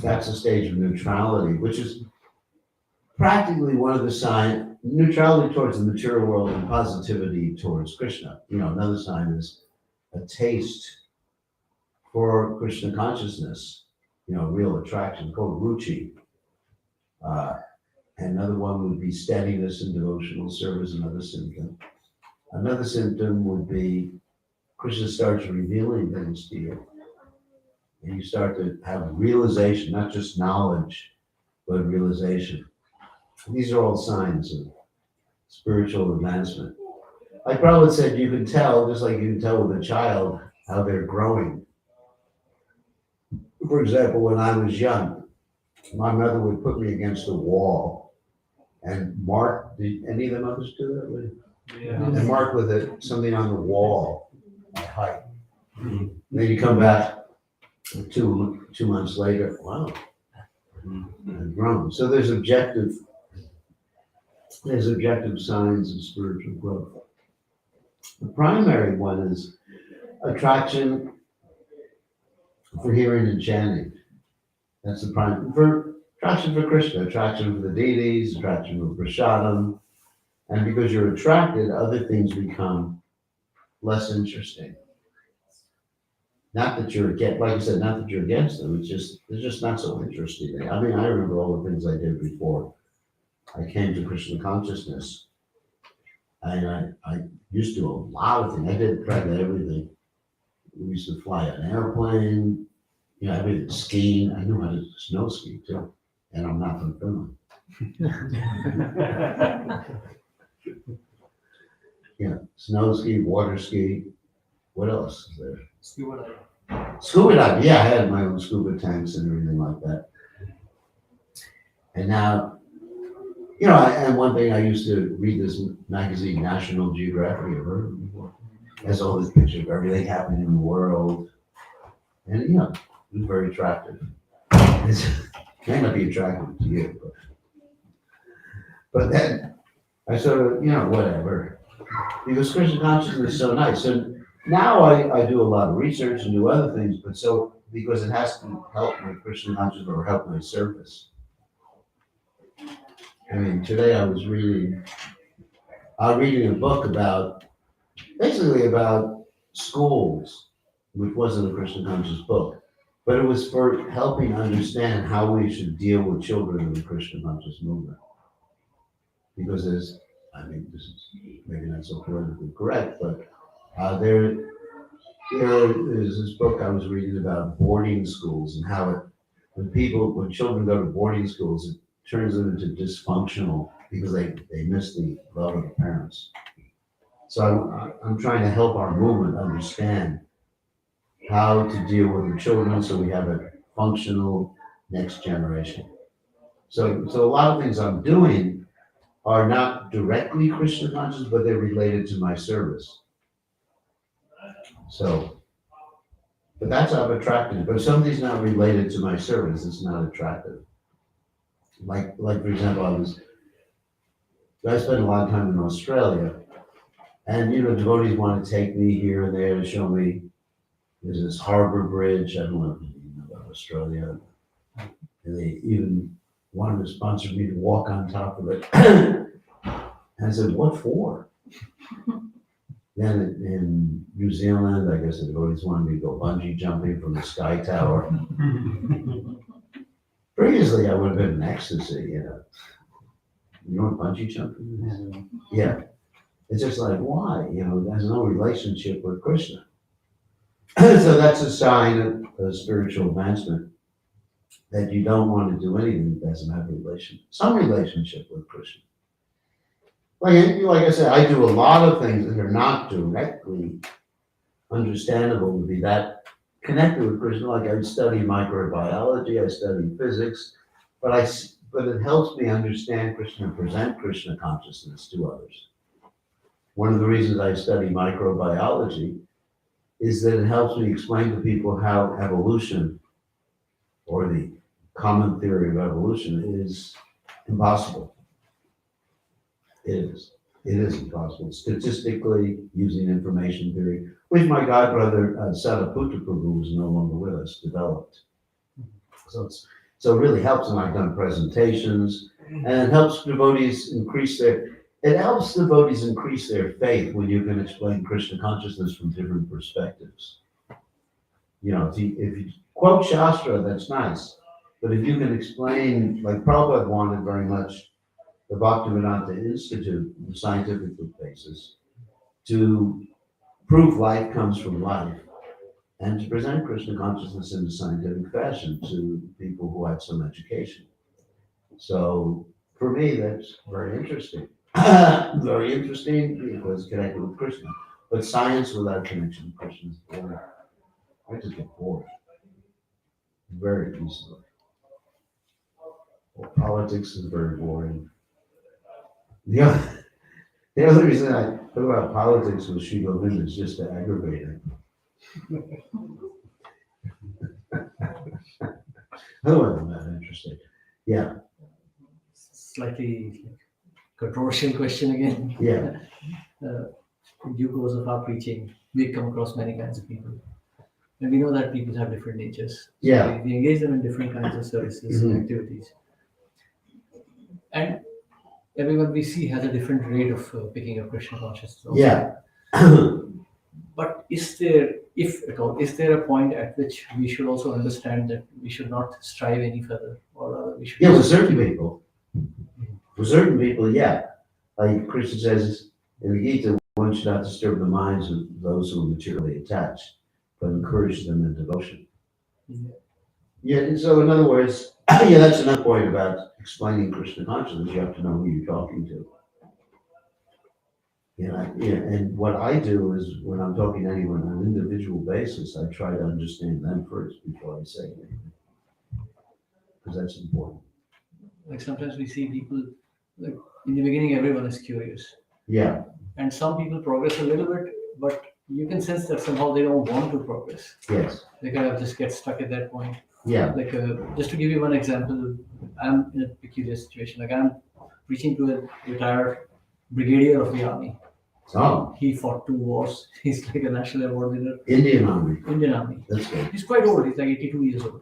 That's a stage of neutrality, which is practically one of the signs, neutrality towards the material world and positivity towards Krishna. Another sign is a taste for Krishna consciousness, real attraction, called ruchi. Another one would be steadiness in devotional service, another symptom. Another symptom would be Krishna starts revealing things to you. And you start to have realization, not just knowledge, but realization. These are all signs of spiritual advancement. Like Prabhupada said, you can tell, just like you can tell with a child, how they're growing. For example, when I was young, my mother would put me against a wall and mark, did any of the mothers do that? Yeah. And mark with something on the wall, my height. And then you come back 2 months later, wow, I've grown. So there's objective signs of spiritual growth. The primary one is attraction for hearing and chanting. That's the primary. For attraction for Krishna, attraction for the deities, attraction for prasadam. And because you're attracted, other things become less interesting. Not that you're against, like you said, not that you're against them, they're just not so interesting. I mean, I remember all the things I did before I came to Krishna consciousness. And I used to do a lot of things. I did practically everything. We used to fly an airplane, everything, skiing. I knew how to snow ski too. And I'm not from Finland. Snow ski, water ski. What else is there? Scuba Scuba diving. Yeah, I had my own scuba tanks and everything like that. And now, and one thing, I used to read this magazine, National Geographic. You ever heard of it before? It has all this picture of everything happening in the world. And, it was very attractive. It may not be attractive to you, but then I sort of, whatever. Because Krishna consciousness is so nice. So now I do a lot of research and do other things, because it has to help my Krishna consciousness or help my service. I mean, today I was reading a book basically about schools, which wasn't a Krishna conscious book, but it was for helping understand how we should deal with children in the Krishna conscious movement. Because this is maybe not so politically correct, but there is this book I was reading about boarding schools and how when children go to boarding schools, it turns them into dysfunctional because they miss the love of the parents. So I'm trying to help our movement understand how to deal with the children so we have a functional next generation. So a lot of things I'm doing are not directly Krishna conscious, but they're related to my service. But that's how I'm attracted. But if something's not related to my service, it's not attractive. Like for example, I spent a lot of time in Australia, and devotees want to take me here and there to show me. There's this harbor bridge. I don't know if you know about Australia. And they even wanted to sponsor me to walk on top of it. And I said, "What for?" Then in New Zealand, I guess the devotees wanted me to go bungee jumping from the sky tower. Previously, I would have been in ecstasy, You know what bungee jumping is? Yeah. It's just like, why? There's no relationship with Krishna. So that's a sign of spiritual advancement, that you don't want to do anything that doesn't have some relationship with Krishna. Like I said, I do a lot of things that are not directly understandable to be that connected with Krishna. Like I study microbiology, I study physics, but it helps me understand Krishna and present Krishna consciousness to others. One of the reasons I study microbiology is that it helps me explain to people how evolution, or the common theory of evolution, is impossible. It is impossible. Statistically, using information theory, which my godbrother, Sadaputra Prabhu, who's no longer with us, developed. So it really helps, and I've done presentations, and it helps devotees increase their faith when you can explain Krishna consciousness from different perspectives. If you quote Shastra, that's nice, but if you can explain, like Prabhupada wanted very much the Bhaktivedanta Institute, the scientific basis, to prove life comes from life, and to present Krishna consciousness in a scientific fashion to people who had some education. So for me, that's very interesting. Very interesting because connected with Krishna. But science without connection with Krishna is boring. I just get bored very easily. Politics is very boring. The other reason I talk about politics with Sri Govinda is just to aggravate him. Otherwise, I'm not interested. Yeah. Slightly controversial question again. Yeah. In due course of our preaching, we come across many kinds of people. And we know that people have different natures. So Yeah. we engage them in different kinds of services and activities. And everyone we see has a different rate of picking up Krishna consciousness. Also. Yeah. But is there, if at all, is there a point at which we should also understand that we should not strive any further, or rather we should? Yeah, with certain people. For certain people, yeah. Like Krishna says in the Gita, one should not disturb the minds of those who are materially attached, but encourage them in devotion. Yeah. Yeah, and so in other words, yeah, that's another point about explaining Krishna consciousness. You have to know who you're talking to. And what I do is when I'm talking to anyone on an individual basis, I try to understand them first before I say anything. Because that's important. Like sometimes we see people, like in the beginning, everyone is curious, Yeah, and some people progress a little bit, but you can sense that somehow they don't want to progress. yes, They kind of just get stuck at that point. yeah, Like just to give you one example, I'm in a peculiar situation. Like I'm preaching to a retired brigadier of the army. oh, He fought 2 wars. He's like a national award winner. Indian Army, Indian Army. that's good. He's quite old. He's like 82 years old.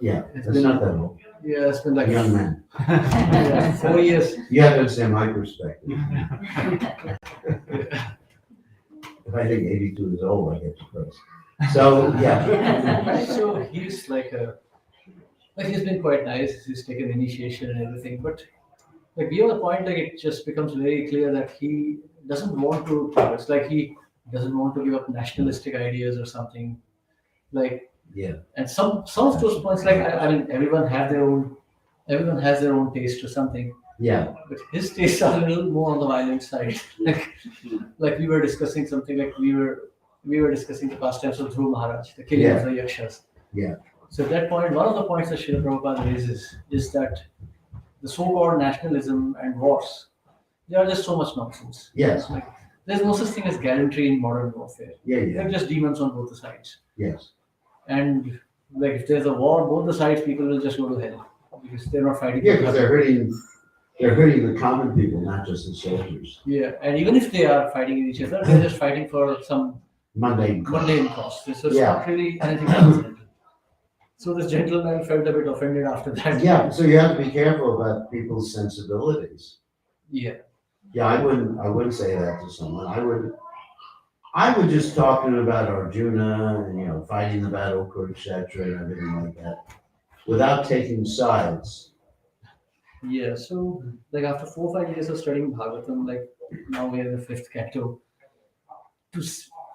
Yeah, It's that's been- not that old. Yeah, it's been like Young man. 4 years. You have to understand my perspective. If I think 82 is old, I get depressed. So, yeah, So he's like he's been quite nice. He's taken initiation and everything, but like beyond the point, like it just becomes very clear that he doesn't want to progress. Like he doesn't want to give up nationalistic ideas or something. Like yeah, and some of those points, like I mean, everyone has their own taste or something. yeah, But his tastes are a little more on the violent side. Like we were discussing something like we were discussing the pastimes of Dhruv Maharaj, the killing of the Yakshas. Yeah. So at that point, one of the points that Srila Prabhupada raises is that the so-called nationalism and wars, they are just so much nonsense. yes, Like there's no such thing as gallantry in modern warfare. yeah, yeah, They're just demons on both the sides. yes, And like if there's a war, both the sides, people will just go to hell because they're not fighting. yeah, because they're hurting the common people, not just the soldiers. Yeah, and even if they are fighting each other, they're just fighting for some Mundane. mundane cause. So it's Yeah. not really anything transcendental. So this gentleman felt a bit offended after that. Yeah, so you have to be careful about people's sensibilities. Yeah. Yeah, I wouldn't say that to someone. I would just talk to them about Arjuna and, fighting the battle of Kurukshetra and everything like that, without taking sides. Yeah. So like after 4 or 5 years of studying Bhagavatam, like now we're in the 5th canto,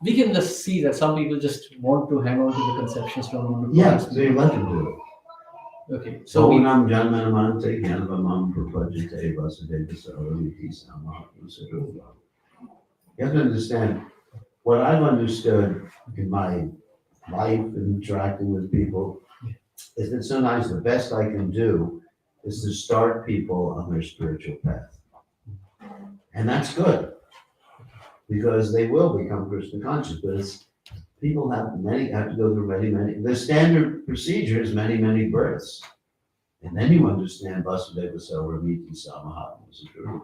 we can just see that some people just want to hang on to the conceptions from Yeah, so you let them do it. Okay. So we, Sohunam janmanamante jnanavamam prapajate vasudeva saraviti samahatu sadhuva. You have to understand, what I've understood in my life and interacting with people is that sometimes the best I can do is to start people on their spiritual path. And that's good, because they will become Krishna conscious, but people have to go through many, the standard procedure is many births. And then you understand Vasudeva Sauramiti Samahatma Sadhurma.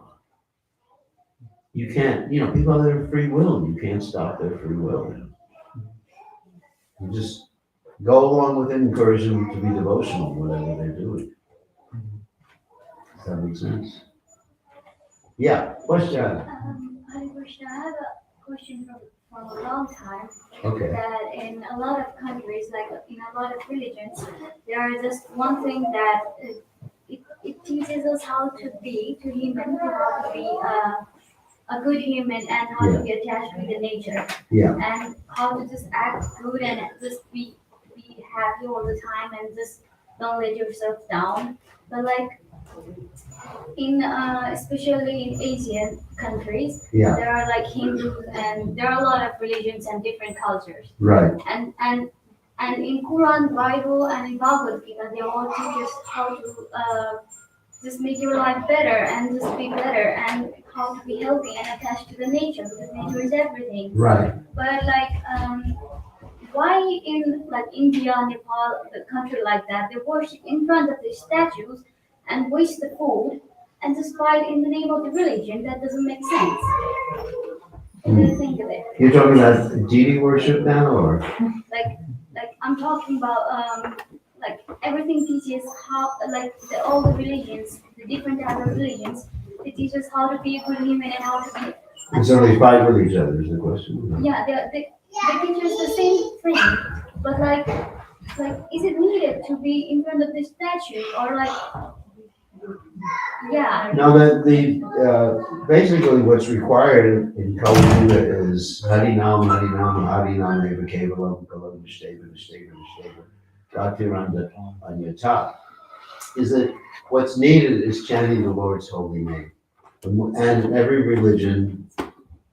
You can't, people have their free will, you can't stop their free will. You just go along with it, encourage them to be devotional, whatever they're doing. Does that make sense? Yeah, question. Hare Krishna, I have a question from a long time. Okay, That in a lot of countries, like in a lot of religions, there is just one thing that it teaches us how to be to human, how to be a good human, and how to be attached with the nature, yeah, and how to just act good and just be happy all the time and just don't let yourself down. But like in especially in Asian countries, yeah, there are like Hindus and there are a lot of religions and different cultures. right, And in Quran, Bible, and in Bhagavad Gita, they all teach us how to just make your life better and just be better and how to be healthy and attached to the nature because nature is everything. right. But like, why in like India, Nepal, the country like that, they worship in front of the statues and waste the food and just fight in the name of the religion? That doesn't make sense. What do you think of it? You're talking about deity worship now, or? Like I'm talking about like everything teaches how like all the religions, the different type of religions, they teach us how to be a good human and how to be So they fight with each other is the question. Yeah, they teach us the same thing, but like is it needed to be in front of the statue or like yeah. Now, basically what's required in Kali Yuga is Harinam, Harinam, Harinam, Eva Kevalam, Kalam, Vishteva, Vishteva, Vishteva, Gatiranda Anyata. Is that what's needed is chanting the Lord's holy name. And every religion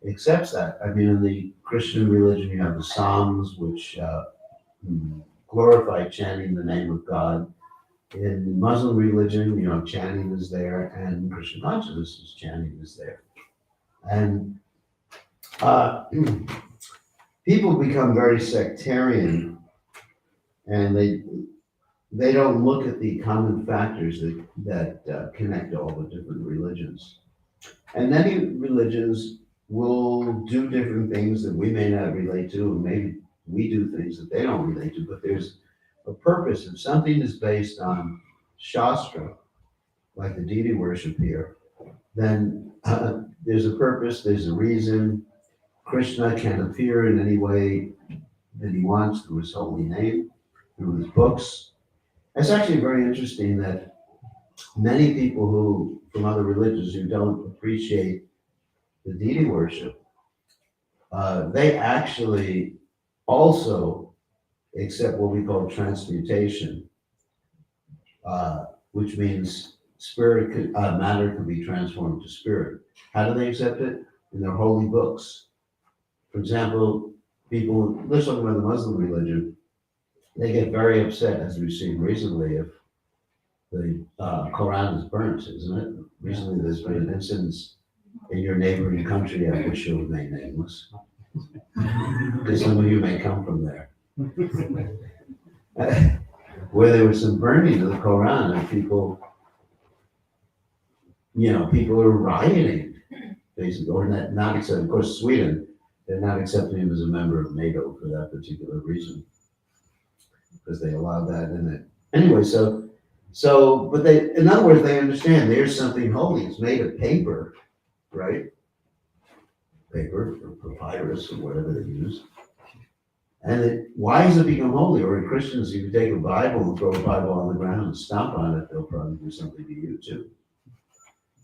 accepts that. I mean, in the Christian religion, you have the Psalms, which glorify chanting the name of God. In Muslim religion, chanting is there, and Christian consciousness is chanting is there. And people become very sectarian, and they don't look at the common factors that connect all the different religions. And many religions will do different things that we may not relate to, and maybe we do things that they don't relate to, but there's a purpose. If something is based on Shastra, like the deity worship here, then there's a purpose, there's a reason. Krishna can appear in any way that he wants through his holy name, through his books. It's actually very interesting that many people who, from other religions, who don't appreciate the deity worship, they actually also accept what we call transmutation, which means matter can be transformed to spirit. How do they accept it? In their holy books. For example, people, let's talk about the Muslim religion, they get very upset, as we've seen recently, if the Quran is burnt, isn't it? Recently, there's been an incident in your neighboring country, I wish you'll remain nameless, because some of you may come from there, where there was some burning of the Quran, and people are rioting, basically, or not accepting. Of course, Sweden, they're not accepting him as a member of NATO for that particular reason, because they allowed that in it. Anyway, but they, in other words, they understand there's something holy. It's made of paper, right? Paper or papyrus or whatever they use. And why does it become holy? Or in Christians, if you take a Bible and throw a Bible on the ground and stomp on it, they'll probably do something to you too.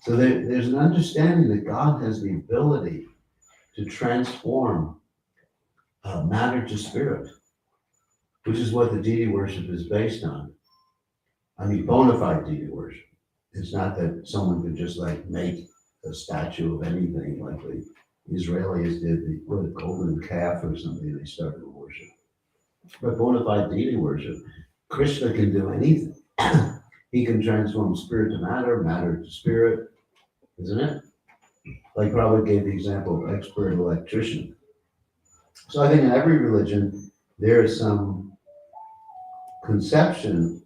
So there's an understanding that God has the ability to transform matter to spirit, which is what the deity worship is based on. I mean, bona fide deity worship. It's not that someone could just make a statue of anything like the Israelis did, the golden calf or something they started to worship. But bona fide deity worship, Krishna can do anything. He can transform spirit to matter, matter to spirit, isn't it? Like Prabhupada gave the example of expert electrician. So I think in every religion, there is some conception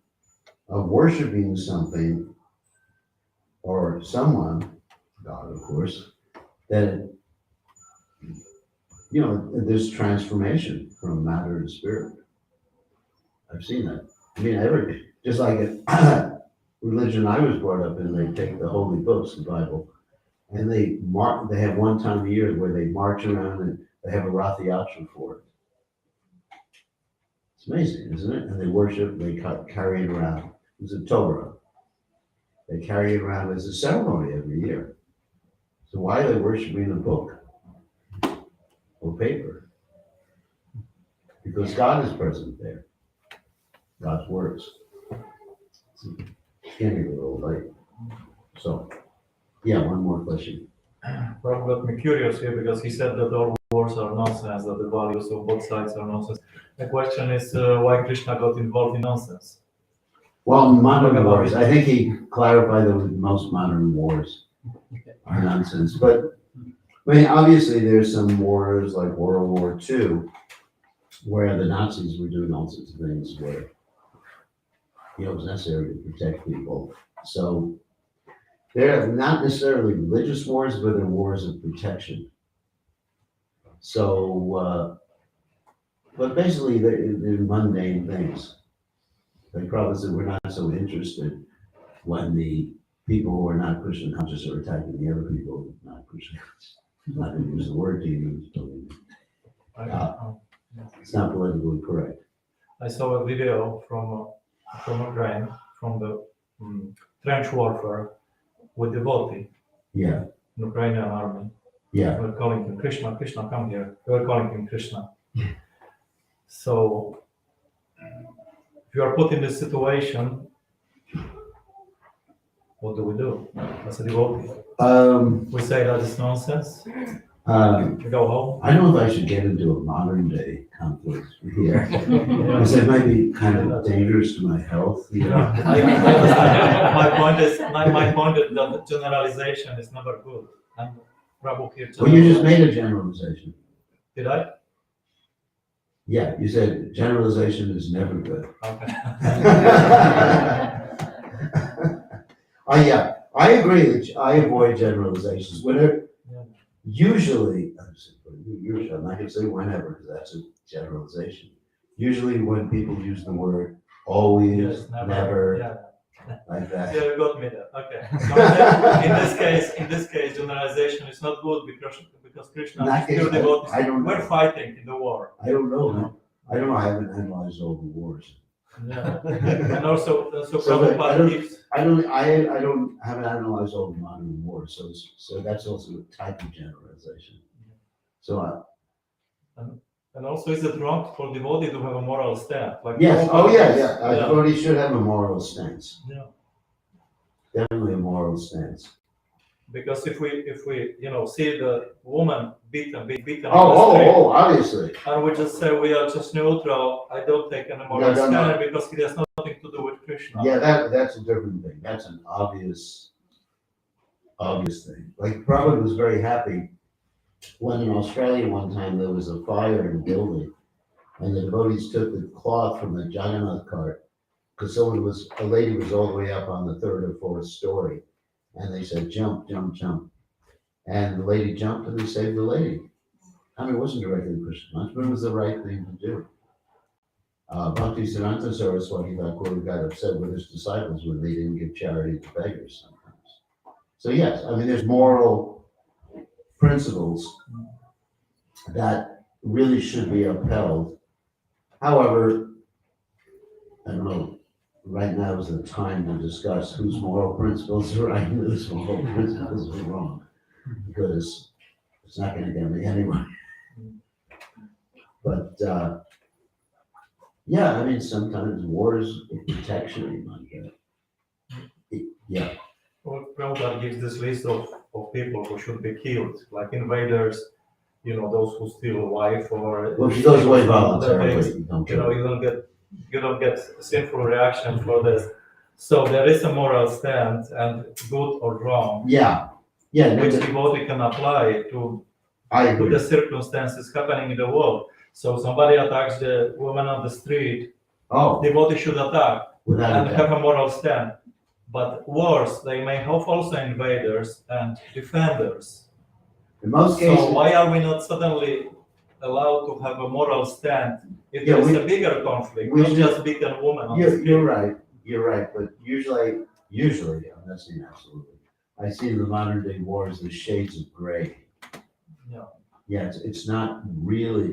of worshiping something or someone, God of course, that there's transformation from matter to spirit. I've seen that. I mean, just like a religion I was brought up in, they take the holy books, the Bible, and they have one time a year where they march around and they have a Rath Yatra for it. It's amazing, isn't it? And they worship, they carry it around. It's a Torah. They carry it around as a ceremony every year. So why are they worshiping a book or paper? Because God is present there. God's words. It's getting a little late. So, yeah, one more question. Rob got me curious here because he said that all wars are nonsense, that the values of both sides are nonsense. The question is why Krishna got involved in nonsense? Well, modern wars, I think he clarified that most modern wars are nonsense. But, I mean, obviously there's some wars like World War II where the Nazis were doing all sorts of things where, it was necessary to protect people. So they're not necessarily religious wars, but they're wars of protection. So, but basically they're mundane things. Like Prabhupada said, we're not so interested when the people who are not Krishna conscious are attacking the other people who are not Krishna conscious. I'm not gonna use the word to use, believe me. I, It's not politically correct. I saw a video from Ukraine, from the trench warfare with devotee, Yeah, Ukrainian army. yeah. They were calling him Krishna, Krishna, come here. They were calling him Krishna. So, if you are put in this situation, what do we do as a devotee? We say that is nonsense. We go home. I don't know if I should get into a modern day conflict here. Because it might be kind of dangerous to my health, you know? I understand. My point is that generalization is never good. And Prabhu here. Well, you just made a generalization. Did I? Yeah, you said generalization is never good. Okay. Yeah, I agree that I avoid generalizations. Whenever, usually, I'm not gonna say whenever, because that's a generalization. Usually when people use the word always, Yes, never, Yeah. like that. Yeah, you got me there. Okay. So in this case, generalization is not good because Krishna In is that case, pure devotee. I don't We're know. fighting in the war. I don't know, man. I don't know, I haven't analyzed all the wars. Yeah. And also So Prabhupada gives. I haven't analyzed all the modern wars, so that's also a type of generalization. So And also, is it wrong for devotee to have a moral stand? Like yes, Prabhupada yeah, gives- yeah, everybody should have a moral stance, Yeah. definitely a moral stance. Because if we see the woman beaten on the street, Obviously. and we just say we are just neutral, I don't take any moral No. stand because it has nothing to do with Krishna. Yeah, that's a different thing, that's an obvious thing. Like Prabhupada was very happy when in Australia one time there was a fire in a building, and the devotees took the cloth from the Jagannath cart, because a lady was all the way up on the third or fourth story, and they said, jump, jump, jump. And the lady jumped and they saved the lady. I mean, it wasn't directly Krishna, but it was the right thing to do. Bhaktisiddhanta Saraswati Thakur got upset with his disciples when they didn't give charity to beggars sometimes. So yes, I mean, there's moral principles that really should be upheld. However, I don't know, right now is the time to discuss whose moral principles are right and whose moral principles are wrong, because it's not gonna get me anywhere. But, yeah, I mean, sometimes wars of protection like that. Yeah, Well, Prabhupada gives this list of people who should be killed, like invaders, those who steal a wife or. well, if he goes away other things. voluntarily, you don't kill him. You don't get sinful reaction for this. So there is a moral stand, and good or wrong, Yeah, which devotee can apply to I agree. the circumstances happening in the world. So somebody attacks the woman on the street, Oh, devotee should attack without and a have doubt. a moral stand. But wars, they may have also invaders and defenders. In most cases. So why are we not suddenly allowed to have a moral stand if Yeah, there is we- a bigger conflict, we not should- just beaten woman on the You're street? right, but usually, I'm not saying absolutely. I see the modern day wars as shades of gray. Yeah. Yeah, it's not really,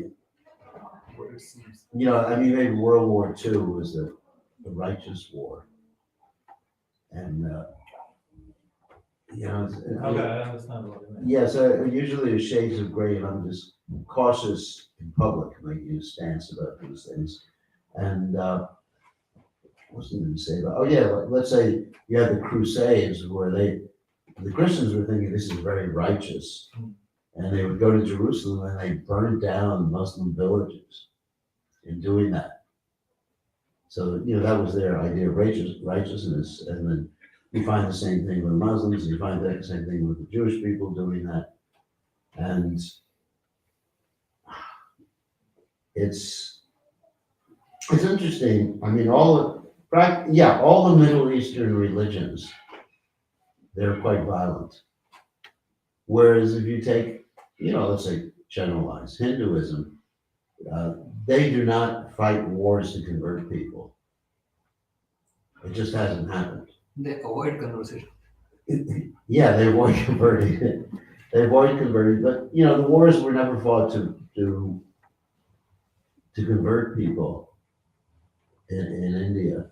I mean, maybe World War II was the righteous war. And, Okay, I understand what you mean. yeah, so usually it's shades of gray, and I'm just cautious in public, making a stance about these things. And, what was I going to say about, let's say you had the Crusades where the Christians were thinking this is very righteous. And they would go to Jerusalem and they burned down Muslim villages in doing that. So, that was their idea of righteousness. And then you find the same thing with Muslims, and you find the same thing with the Jewish people doing that. And it's interesting. I mean, all the Middle Eastern religions, they're quite violent. Whereas if you take, let's say generalize Hinduism, they do not fight wars to convert people. It just hasn't happened. They avoid conversation. Yeah, they avoid converting it. They avoid converting, but, you know, the wars were never fought to convert people in India.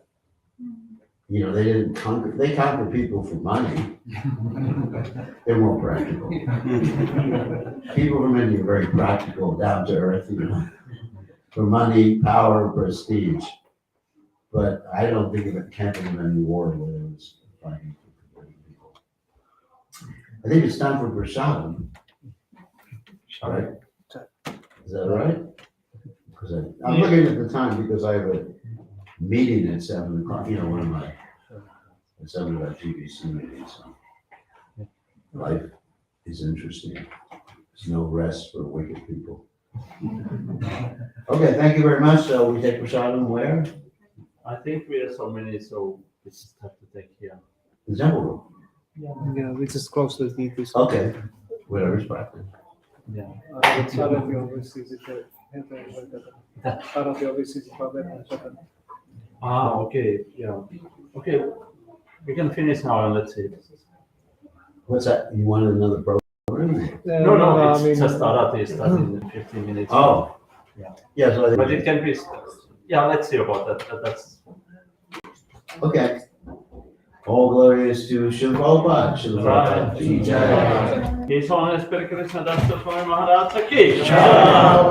You know, they didn't conquer, they conquered people for money. They're more practical. People from India are very practical, down to earth, you know, for money, power, prestige. But I don't think it can't think of any war where there was fighting for converting people. I think it's time for prasadam. Right? Is that right? Because I'm looking at the time because I have a meeting at 7 o'clock, you know, one of my, at 7 o'clock GBC meetings. So life is interesting. There's no rest for wicked people. Okay, thank you very much. So we take prasadam where? I think we have so many, so we just have to take here. The temple room. Yeah, which is close to the deep. Okay, whatever's practice. Yeah. Sarati always sees it. Sarati always sees it. Ah, okay, yeah. Okay, we can finish now and let's see. What's that? You wanted another program? No, it's just Arati starting in 15 minutes. Oh. Yeah. Yeah, so I But think, it can be, yeah, let's see about that. That's. okay. All glory is to Srila Prabhupada. Srila Prabhupada ki jai. His Holiness Krishna Das Goswami Maharaja ki. Jai.